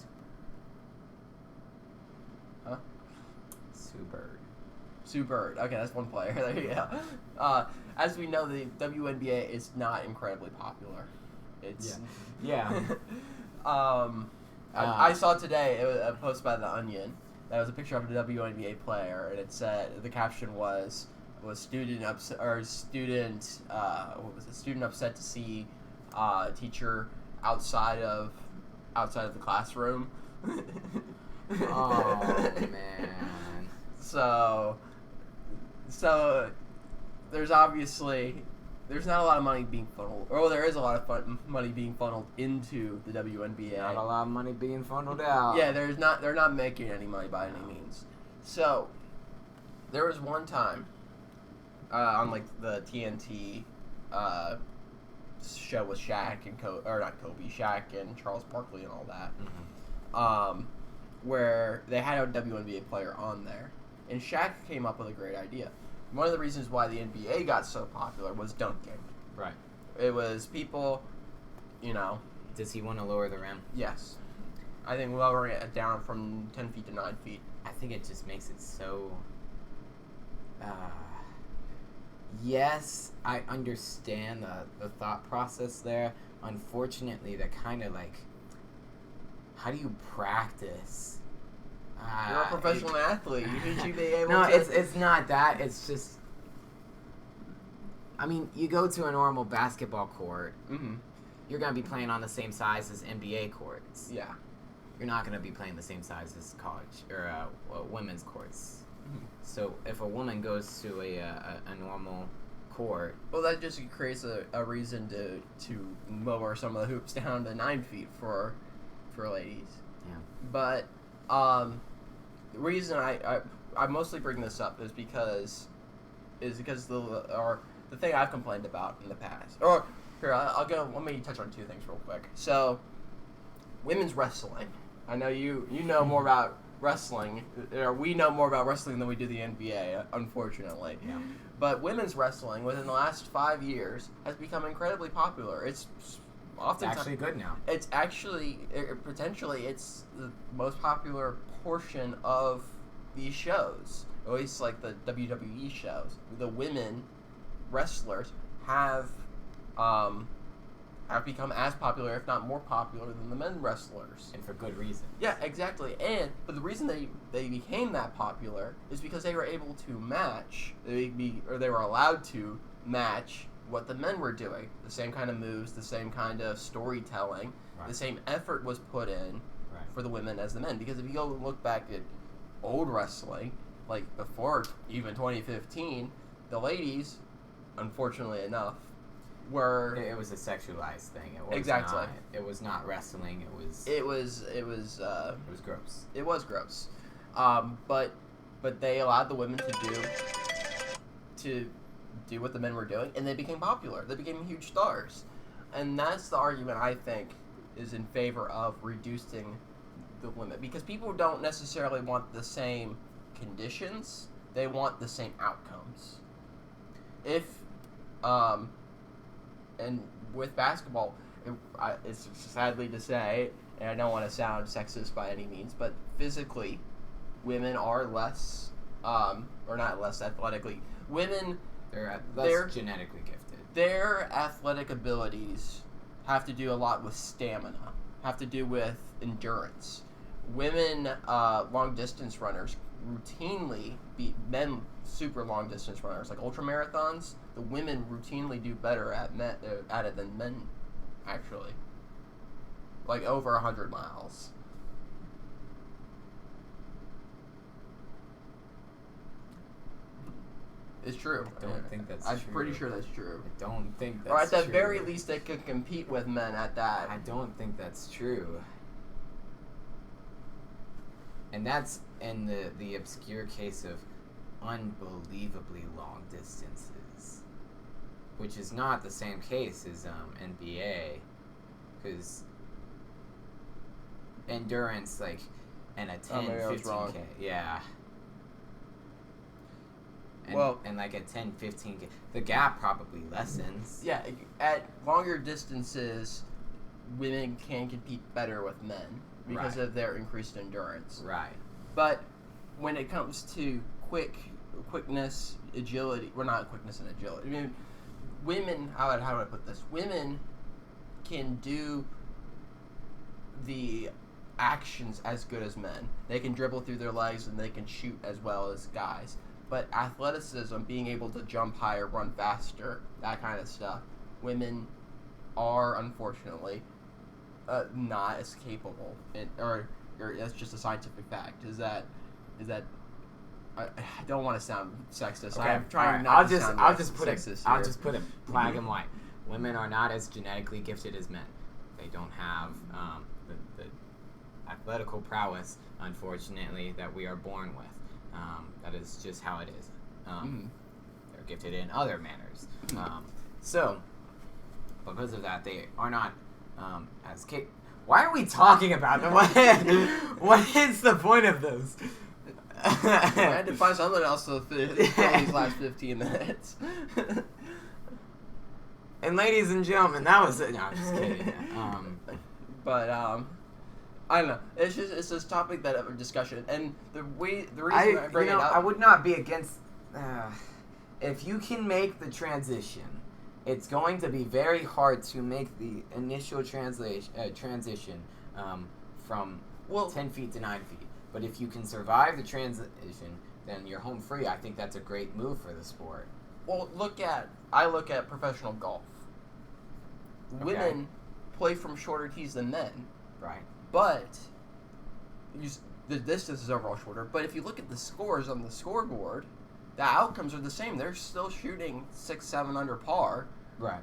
Huh? Sue Bird. Okay, that's one player. There you go. As we know, the WNBA is not incredibly popular. It's Yeah. I saw today it was a post by The Onion that was a picture of a WNBA player, and it said the caption was student upset to see teacher outside of the classroom. Oh man. So there's not a lot of money being funneled, or there is a lot of money being funneled into the WNBA. Not a lot of money being funneled out. Yeah, they're not making any money by any means. So there was one time on like the TNT show with Shaq and Shaq and Charles Barkley and all that, where they had a WNBA player on there, and Shaq came up with a great idea. One of the reasons why the NBA got so popular was dunking. Right. It was people, Does he want to lower the rim? Yes. I think lowering it down from 10 feet to 9 feet. I think it just makes it so... yes, I understand the thought process there. Unfortunately, that kind of like... How do you practice? You're a professional athlete. You should be able no, to... it's not that. It's just... I mean, you go to a normal basketball court, you're going to be playing on the same size as NBA courts. Yeah. You're not going to be playing the same size as college or women's courts. So if a woman goes to a normal court... Well, that just creates a reason to lower some of the hoops down to 9 feet for ladies. Yeah. But the reason I mostly bring this up is because the thing I've complained about in the past. Or here, let me touch on two things real quick. So, women's wrestling. I know you know more about wrestling, or we know more about wrestling than we do the NBA, unfortunately. Yeah. But women's wrestling within the last 5 years has become incredibly popular. It's actually good now. It's actually potentially it's the most popular portion of these shows, at least like the WWE shows. The women wrestlers have become as popular, if not more popular, than the men wrestlers, and for good reason. Yeah, exactly. But the reason they became that popular is because they were able to match. They were allowed to match what the men were doing. The same kind of moves, the same kind of storytelling, the same effort was put in for the women as the men. Because if you go look back at old wrestling, like before even 2015, the ladies, unfortunately enough, were... It was a sexualized thing. It was exactly. It was not wrestling. It was gross. It was gross. But they allowed the women to do what the men were doing, and they became popular. They became huge stars. And that's the argument I think is in favor of reducing the limit, because people don't necessarily want the same conditions, they want the same outcomes. And with basketball, it's sadly to say, and I don't want to sound sexist by any means, but physically, women are less, or not less athletically, they're less genetically gifted. Their athletic abilities have to do a lot with stamina, have to do with endurance. Women, long distance runners, routinely beat men super long distance runners, like ultra marathons. The women routinely do better at it than men, actually. Like over 100 miles. It's true. I don't think that's true. I'm pretty sure that's true. I don't think that's true. Or at the very least, they could compete with men at that. I don't think that's true. And that's in the obscure case of unbelievably long distances, which is not the same case as NBA, because endurance, like, and a 10, 15K, yeah. And like a 10, 15K, the gap probably lessens. Yeah, at longer distances, women can compete better with men because of their increased endurance. Right. But when it comes to quickness, agility, well, not quickness and agility. I mean, women, how would I put this? Women can do the actions as good as men. They can dribble through their legs and they can shoot as well as guys. But athleticism, being able to jump higher, run faster, that kind of stuff, women are unfortunately not as capable. Or that's just a scientific fact. Is that I don't want to sound sexist. Okay, I'm trying right. not to sound sexist. I'll just put it black and white. Women are not as genetically gifted as men. They don't have the athletical prowess, unfortunately, that we are born with. That is just how it is. They're gifted in other manners. So, because of that, they are not as capable. Why are we talking about them? What is the point of this? I had to find something else to fill these last 15 minutes. And ladies and gentlemen, that was it. No, I'm just kidding. But I don't know. It's this topic that of discussion, and the reason I bring it up. I would not be against. If you can make the transition, it's going to be very hard to make the initial transition from 10 feet to 9 feet. But if you can survive the transition, then you're home free. I think that's a great move for the sport. Well, I look at professional golf. Okay. Women play from shorter tees than men. Right. But the distance is overall shorter. But if you look at the scores on the scoreboard, the outcomes are the same. They're still shooting 6-7 under par. Right.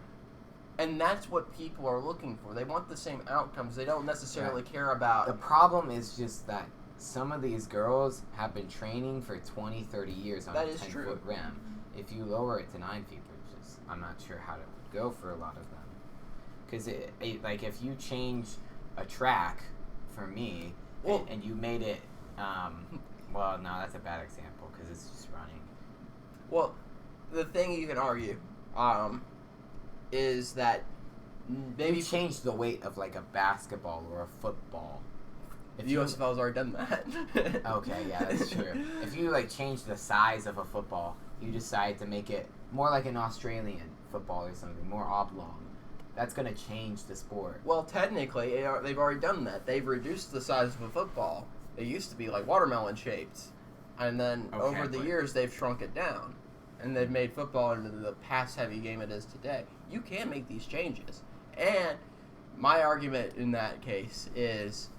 And that's what people are looking for. They want the same outcomes. They don't necessarily care about... The problem is just that some of these girls have been training for 20, 30 years on a 10-foot rim. If you lower it to 9 feet, I'm not sure how to go for a lot of them. Because, like, if you change a track, for me, and you made it... well, no, that's a bad example, because it's just running. Well, the thing you can argue is that maybe... You change the weight of, like, a basketball or a football. The USFL has already done that. Okay, yeah, that's true. If you, like, change the size of a football, you decide to make it more like an Australian football or something, more oblong. That's going to change the sport. Well, technically, they've already done that. They've reduced the size of a football. It used to be, like, watermelon-shaped. And then, over the years, they've shrunk it down. And they've made football into the pass-heavy game it is today. You can make these changes. And my argument in that case is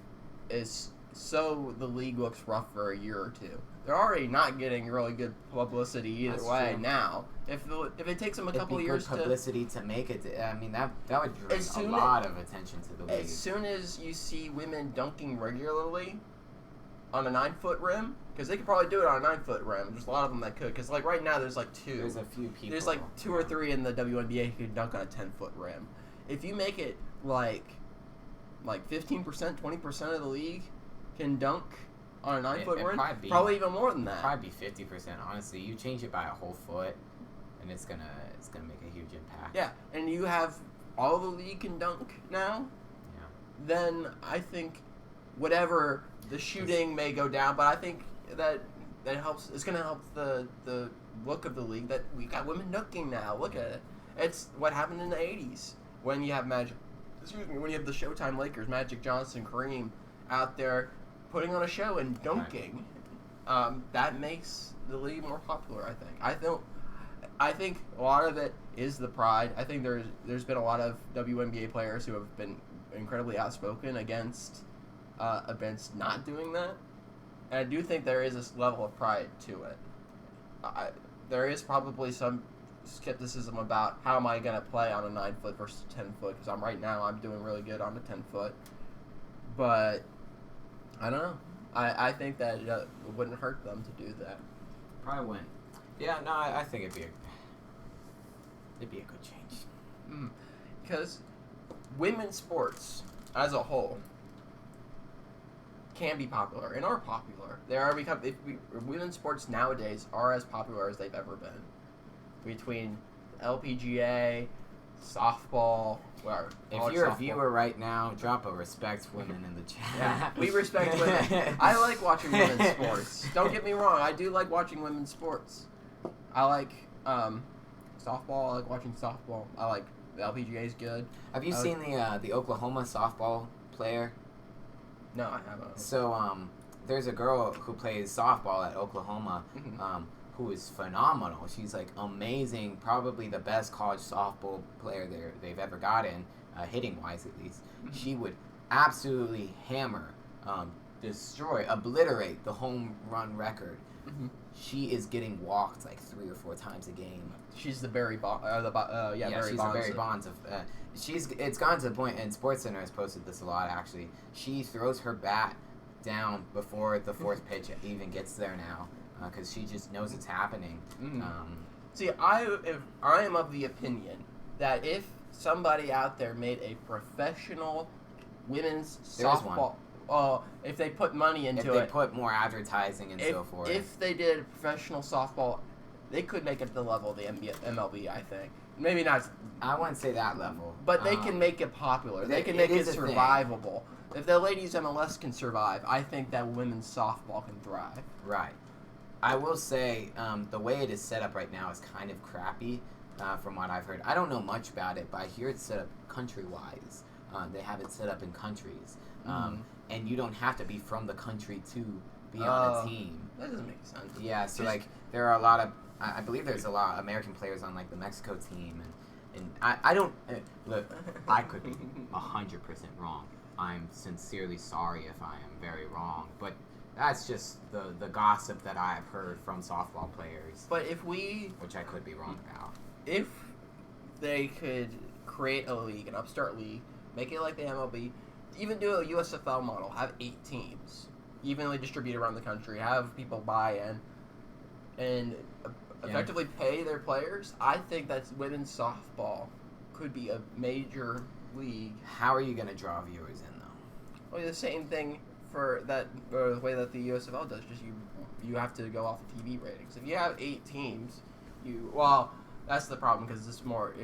so the league looks rough for a year or two. They're already not getting really good publicity either way now. If it takes them a couple of years to... publicity to make it... I mean, that would bring a lot of attention to the league. As soon as you see women dunking regularly on a 9-foot rim, because they could probably do it on a 9-foot rim. There's a lot of them that could. Because, like, right now there's, like, 2. There's a few people. There's, like, 2 or 3 in the WNBA who can dunk on a 10-foot rim. If you make it, like 15%, 20% of the league can dunk on a 9-foot rim, probably even more than that. Probably be 50%. Honestly, you change it by a whole foot, and it's gonna make a huge impact. Yeah, and you have all the league can dunk now. Yeah. Then I think whatever the shooting may go down, but I think that helps. It's gonna help the look of the league that we got women dunking now. Look at it. It's what happened in the '80s when you have when you have the Showtime Lakers, Magic Johnson, Kareem out there putting on a show and dunking. Right. That makes the league more popular, I think. I think a lot of it is the pride. I think there's been a lot of WNBA players who have been incredibly outspoken against not doing that. And I do think there is this level of pride to it. There is probably some skepticism about how am I going to play on a 9-foot versus 10-foot, because right now I'm doing really good on a 10-foot. But I don't know. I think that it wouldn't hurt them to do that. Probably wouldn't. Yeah, no, I think it'd be a good change. Because women's sports as a whole can be popular and are popular. Women's sports nowadays are as popular as they've ever been. Between LPGA, softball. If you're a viewer right now, drop a respect women in the chat. Yeah, we respect women. I like watching women's sports. Don't get me wrong, I do like watching women's sports. I like softball. I like watching softball. I like The LPGA is good. Have you seen the Oklahoma softball player? No, I haven't. So there's a girl who plays softball at Oklahoma. Who is phenomenal. She's like amazing, probably the best college softball player they've ever gotten, hitting wise at least. She would absolutely hammer, destroy, obliterate the home run record. She is getting walked like 3 or 4 times a game. She's the Barry Bonds. She's the Barry Bonds of. It's gotten to the point, and SportsCenter has posted this a lot actually. She throws her bat down before the 4th pitch even gets there now. Because she just knows it's happening. See, I am of the opinion that if somebody out there made a professional women's softball, if they put money into it, if they put more advertising and so forth, if they did a professional softball, they could make it to the level of the MLB. I think maybe not. I wouldn't say that level, but they can make it popular. They can make it survivable. If the ladies MLS can survive, I think that women's softball can thrive. Right. I will say the way it is set up right now is kind of crappy from what I've heard. I don't know much about it, but I hear it's set up country-wise. They have it set up in countries. And you don't have to be from the country to be on a team. That doesn't make sense. Yeah, so like there are a lot of, I believe there's a lot of American players on like the Mexico team. And I don't, look, I could be 100% wrong. I'm sincerely sorry if I am very wrong, but that's just the gossip that I've heard from softball players. But which I could be wrong about. If they could create a league, an upstart league, make it like the MLB, even do a USFL model, have 8 teams, evenly distributed around the country, have people buy in, and effectively pay their players, I think that women's softball could be a major league. How are you going to draw viewers in, though? Well, the same thing for that, or the way that the USFL does, just you have to go off of TV ratings. If you have 8 teams, that's the problem because it's more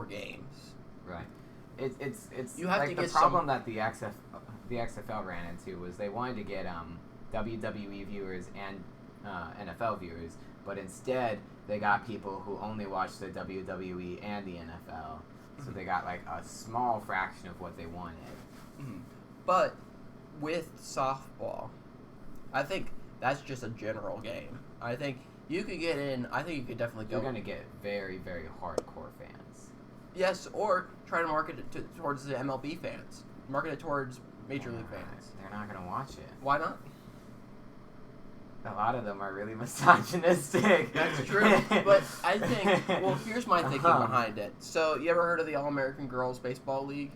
games. Right. It's you have like to the get problem that the XFL ran into was they wanted to get WWE viewers and NFL viewers, but instead they got people who only watch the WWE and the NFL, so they got like a small fraction of what they wanted. But with softball, I think that's just a general game. I think you could get in. I think you could definitely go. You're going to get very, very hardcore fans. Yes, or try to market it towards the MLB fans. Market it towards Major League fans. They're not going to watch it. Why not? A lot of them are really misogynistic. That's true. But I think, here's my thinking behind it. So, you ever heard of the All-American Girls Baseball League?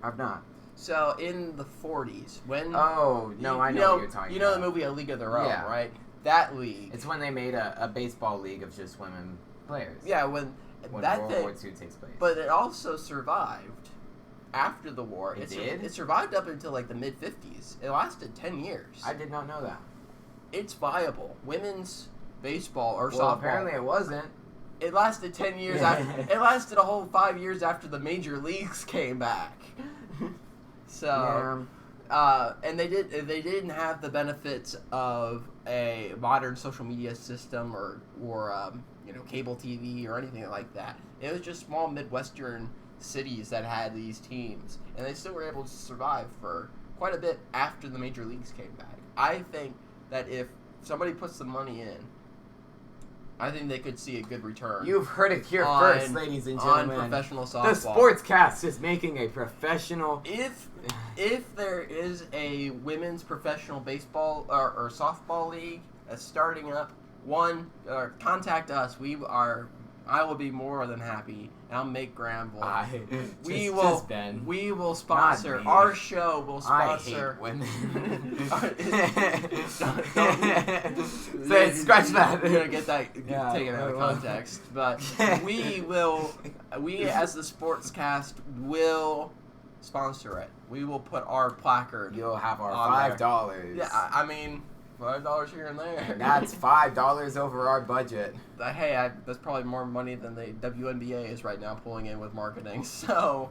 I've not. So, in the 40s, when... Oh, no, I know what you're talking about. You know the movie A League of Their Own, right? That league... It's when they made a baseball league of just women players. Yeah, when that World War II takes place. But it also survived after the war. It did? It survived up until, like, the mid-50s. It lasted 10 years. I did not know that. It's viable. Women's baseball or softball... Well, apparently it wasn't. It lasted 10 years after... It lasted a whole 5 years after the major leagues came back. So, and they didn't have the benefits of a modern social media system or cable TV or anything like that. It was just small Midwestern cities that had these teams, and they still were able to survive for quite a bit after the major leagues came back. I think that if somebody puts the money in, I think they could see a good return. You've heard it here first, ladies and gentlemen. On professional softball. The SportsCast is making a professional... If there is a women's professional baseball or softball league that's starting up, contact us. I will be more than happy. I'll make Granville. We will sponsor. Our show will sponsor. I hate women. Scratch that. You're gonna get that taken out of context. But we as the SportsCast will sponsor it. We will put our placard. You'll have our $5. Yeah, I mean, $5 here and there. That's $5 over our budget. Hey, that's probably more money than the WNBA is right now pulling in with marketing. So,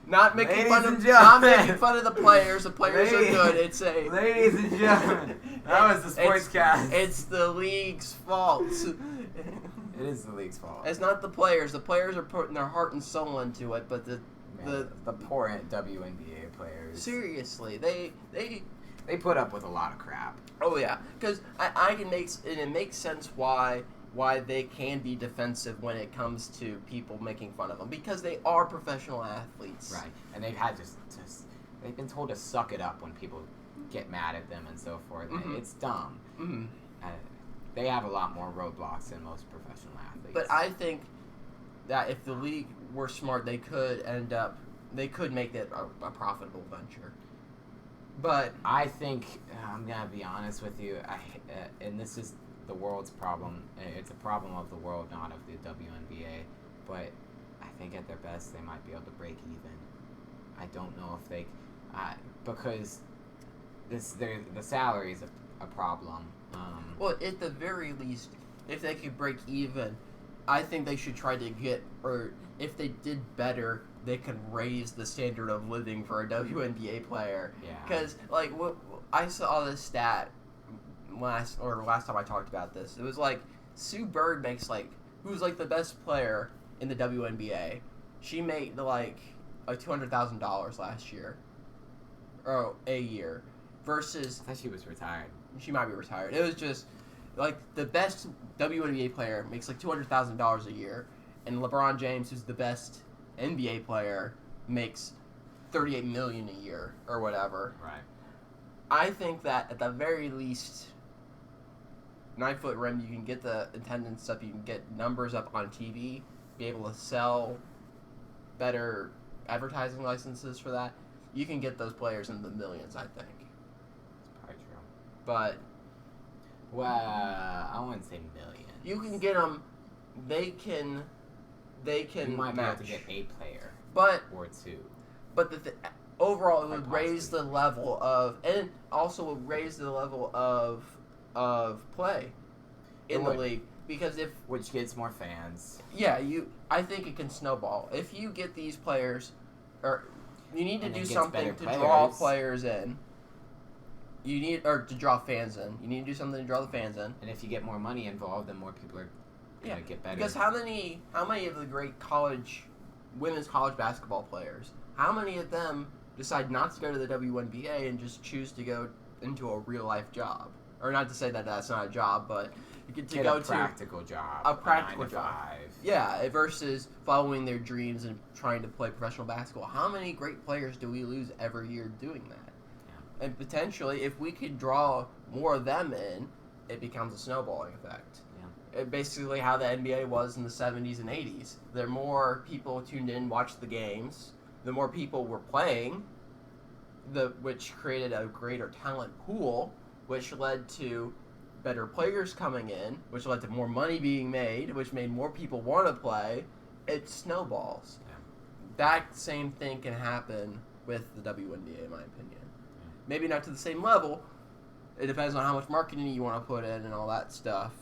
not making fun of the players. The players are good. Ladies and gentlemen, That was the SportsCast. It's the league's fault. It is the league's fault. It's not the players. The players are putting their heart and soul into it, but the poor WNBA players. Seriously, they put up with a lot of crap. Oh yeah, because it makes sense why they can be defensive when it comes to people making fun of them, because they are professional athletes. Right, and they've had they've been told to suck it up when people get mad at them and so forth. Mm-hmm. It's dumb. Mm-hmm. They have a lot more roadblocks than most professional athletes. But I think that if the league were smart, they could make it a profitable venture. But I think, I'm going to be honest with you, and this is the world's problem. It's a problem of the world, not of the WNBA. But I think at their best, they might be able to break even. I don't know if they... because the salary is a problem. Well, at the very least, if they could break even, I think they should try to get... Or if they did better, they could raise the standard of living for a WNBA player. Yeah. Because, I saw this stat last time I talked about this. It was Sue Bird makes who's the best player in the WNBA. She made $200,000 last year, or a year, versus. I thought she was retired. She might be retired. It was just the best WNBA player makes $200,000 a year, and LeBron James, who's the best NBA player, makes $38 million a year or whatever. Right. I think that at the very least, 9-foot rim, you can get the attendance up, you can get numbers up on TV, be able to sell better advertising licenses for that. You can get those players in the millions, I think. That's probably true. But well, I wouldn't say millions. You can get them. They can You might match. be able to get a player, or two. But overall, it would raise the level of, and also would raise the level of play in the league, because which gets more fans. Yeah, I think it can snowball if you get these players, or you need to do something to draw players in. To draw fans in. You need to do something to draw the fans in. And if you get more money involved, then more people are gonna get better. Because how many of the great women's college basketball players, how many of them decide not to go to the WNBA and just choose to go into a real life job? Or not to say that that's not a job, but to go to a practical job. A practical 9 to job. 5. Yeah, versus following their dreams and trying to play professional basketball. How many great players do we lose every year doing that? Yeah. And potentially, if we could draw more of them in, it becomes a snowballing effect. Yeah. Basically how the NBA was in the 70s and 80s. The more people tuned in, watched the games, the more people were playing, which created a greater talent pool, which led to better players coming in, which led to more money being made, which made more people want to play. It snowballs. Yeah. That same thing can happen with the WNBA, in my opinion. Yeah. Maybe not to the same level. It depends on how much marketing you want to put in and all that stuff.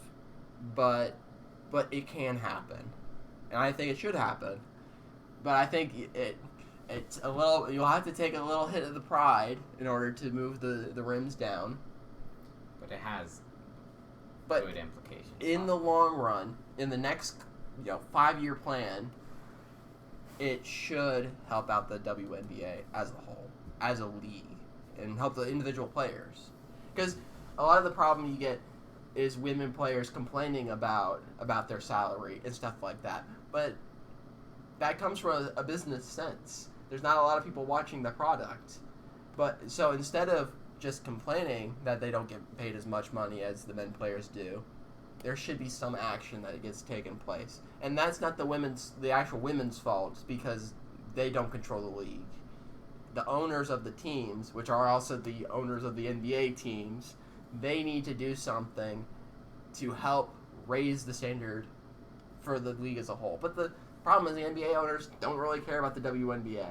But it can happen. And I think it should happen. But I think it's a little... You'll have to take a little hit of the pride in order to move the rims down. But it has good implications. In the long run, in the next 5-year plan, it should help out the WNBA as a whole, as a league, and help the individual players. Because a lot of the problem you get is women players complaining about their salary and stuff like that. But that comes from a business sense. There's not a lot of people watching the product. But so instead of just complaining that they don't get paid as much money as the men players do, there should be some action that gets taken place. And that's not the actual women's fault, because they don't control the league. The owners of the teams, which are also the owners of the NBA teams, they need to do something to help raise the standard for the league as a whole. But the problem is the NBA owners don't really care about the WNBA.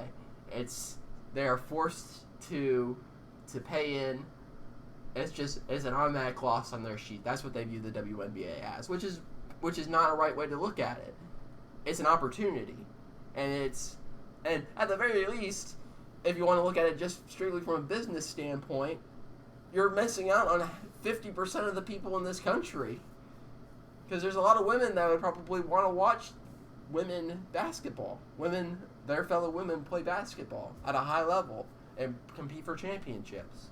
They are forced to pay in. It's an automatic loss on their sheet. That's what they view the WNBA as, which is not a right way to look at it. It's an opportunity, and at the very least, if you want to look at it just strictly from a business standpoint, you're missing out on 50% of the people in this country. Because there's a lot of women that would probably want to watch women basketball. Their fellow women play basketball at a high level and compete for championships.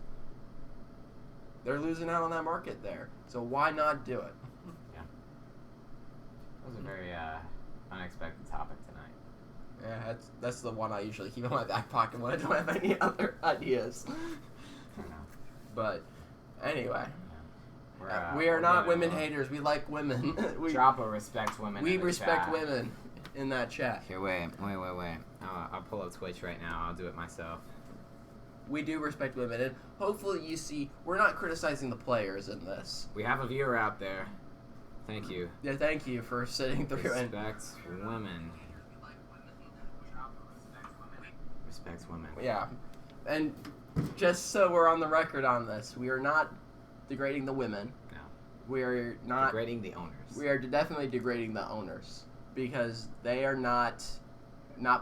They're losing out on that market there. So why not do it? Yeah. That was a very unexpected topic tonight. Yeah, that's the one I usually keep in my back pocket when I don't have any other ideas. I don't know. But anyway, yeah. we are not women haters. We like women. Drop respect women. We respect women in that chat. Here, wait. I'll pull up Twitch right now. I'll do it myself. We do respect women, and hopefully you see we're not criticizing the players in this. We have a viewer out there. Thank you. Yeah, thank you for sitting through and respect women. Respects women. Yeah, and just so we're on the record on this, we are not degrading the women. No. We are not degrading the owners. We are definitely degrading the owners because they are not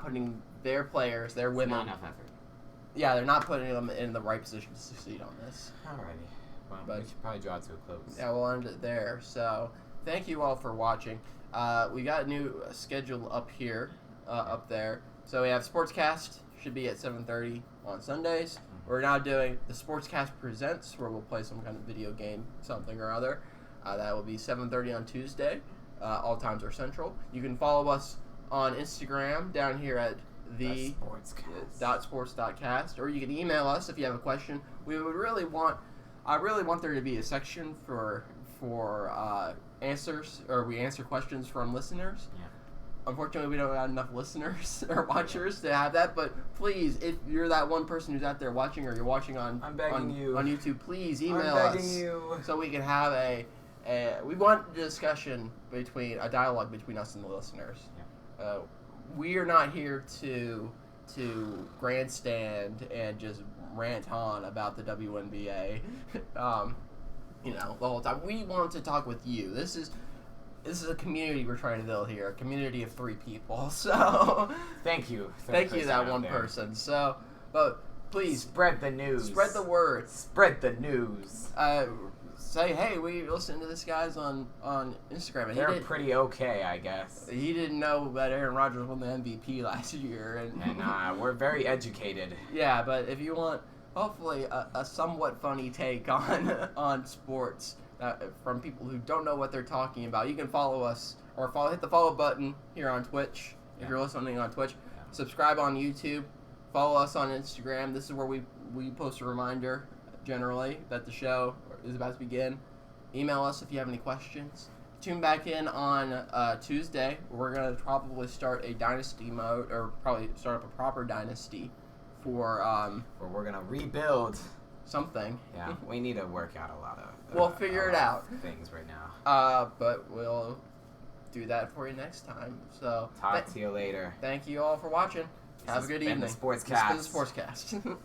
putting their players, their women. Not enough effort. Yeah, they're not putting them in the right position to succeed on this. Alrighty. Well, we should probably draw it to a close. Yeah, we'll end it there. So, thank you all for watching. We got a new schedule up here, up there. So we have SportsCast, should be at 7:30 on Sundays. Mm-hmm. We're now doing the SportsCast Presents, where we'll play some kind of video game, something or other. That will be 7:30 on Tuesday. All times are central. You can follow us on Instagram down here at the .sports.cast, or you can email us if you have a question. I really want there to be a section for answers, or we answer questions from listeners. Yeah. Unfortunately, we don't have enough listeners or watchers to have that, but please, if you're that one person who's out there watching, or you're watching on YouTube, please email us so we can have we want a discussion a dialogue between us and the listeners. Yeah. We are not here to grandstand and just rant on about the WNBA, the whole time. We want to talk with you. This is a community we're trying to build here, a community of 3 people. So thank you. Thank you, that one person. So, but please spread the news. Spread the word. Spread the news. Say, hey, we listened to this guy's on Instagram. And they're pretty okay, I guess. He didn't know that Aaron Rodgers won the MVP last year. And we're very educated. Yeah, but if you want, hopefully, a somewhat funny take on sports from people who don't know what they're talking about, you can follow us, or hit the follow button here on Twitch, if you're listening on Twitch. Yeah. Subscribe on YouTube. Follow us on Instagram. This is where we post a reminder, generally, that the show is about to begin. Email us if you have any questions. Tune back in on Tuesday. We're going to probably start a dynasty mode, or probably start up a proper dynasty for where we're going to rebuild something. Yeah, we need to work out a lot of we'll figure it out. Things right now. But we'll do that for you next time. So talk to you later. Thank you all for watching. Have a good evening. This has been the SportsCast. This has been the SportsCast.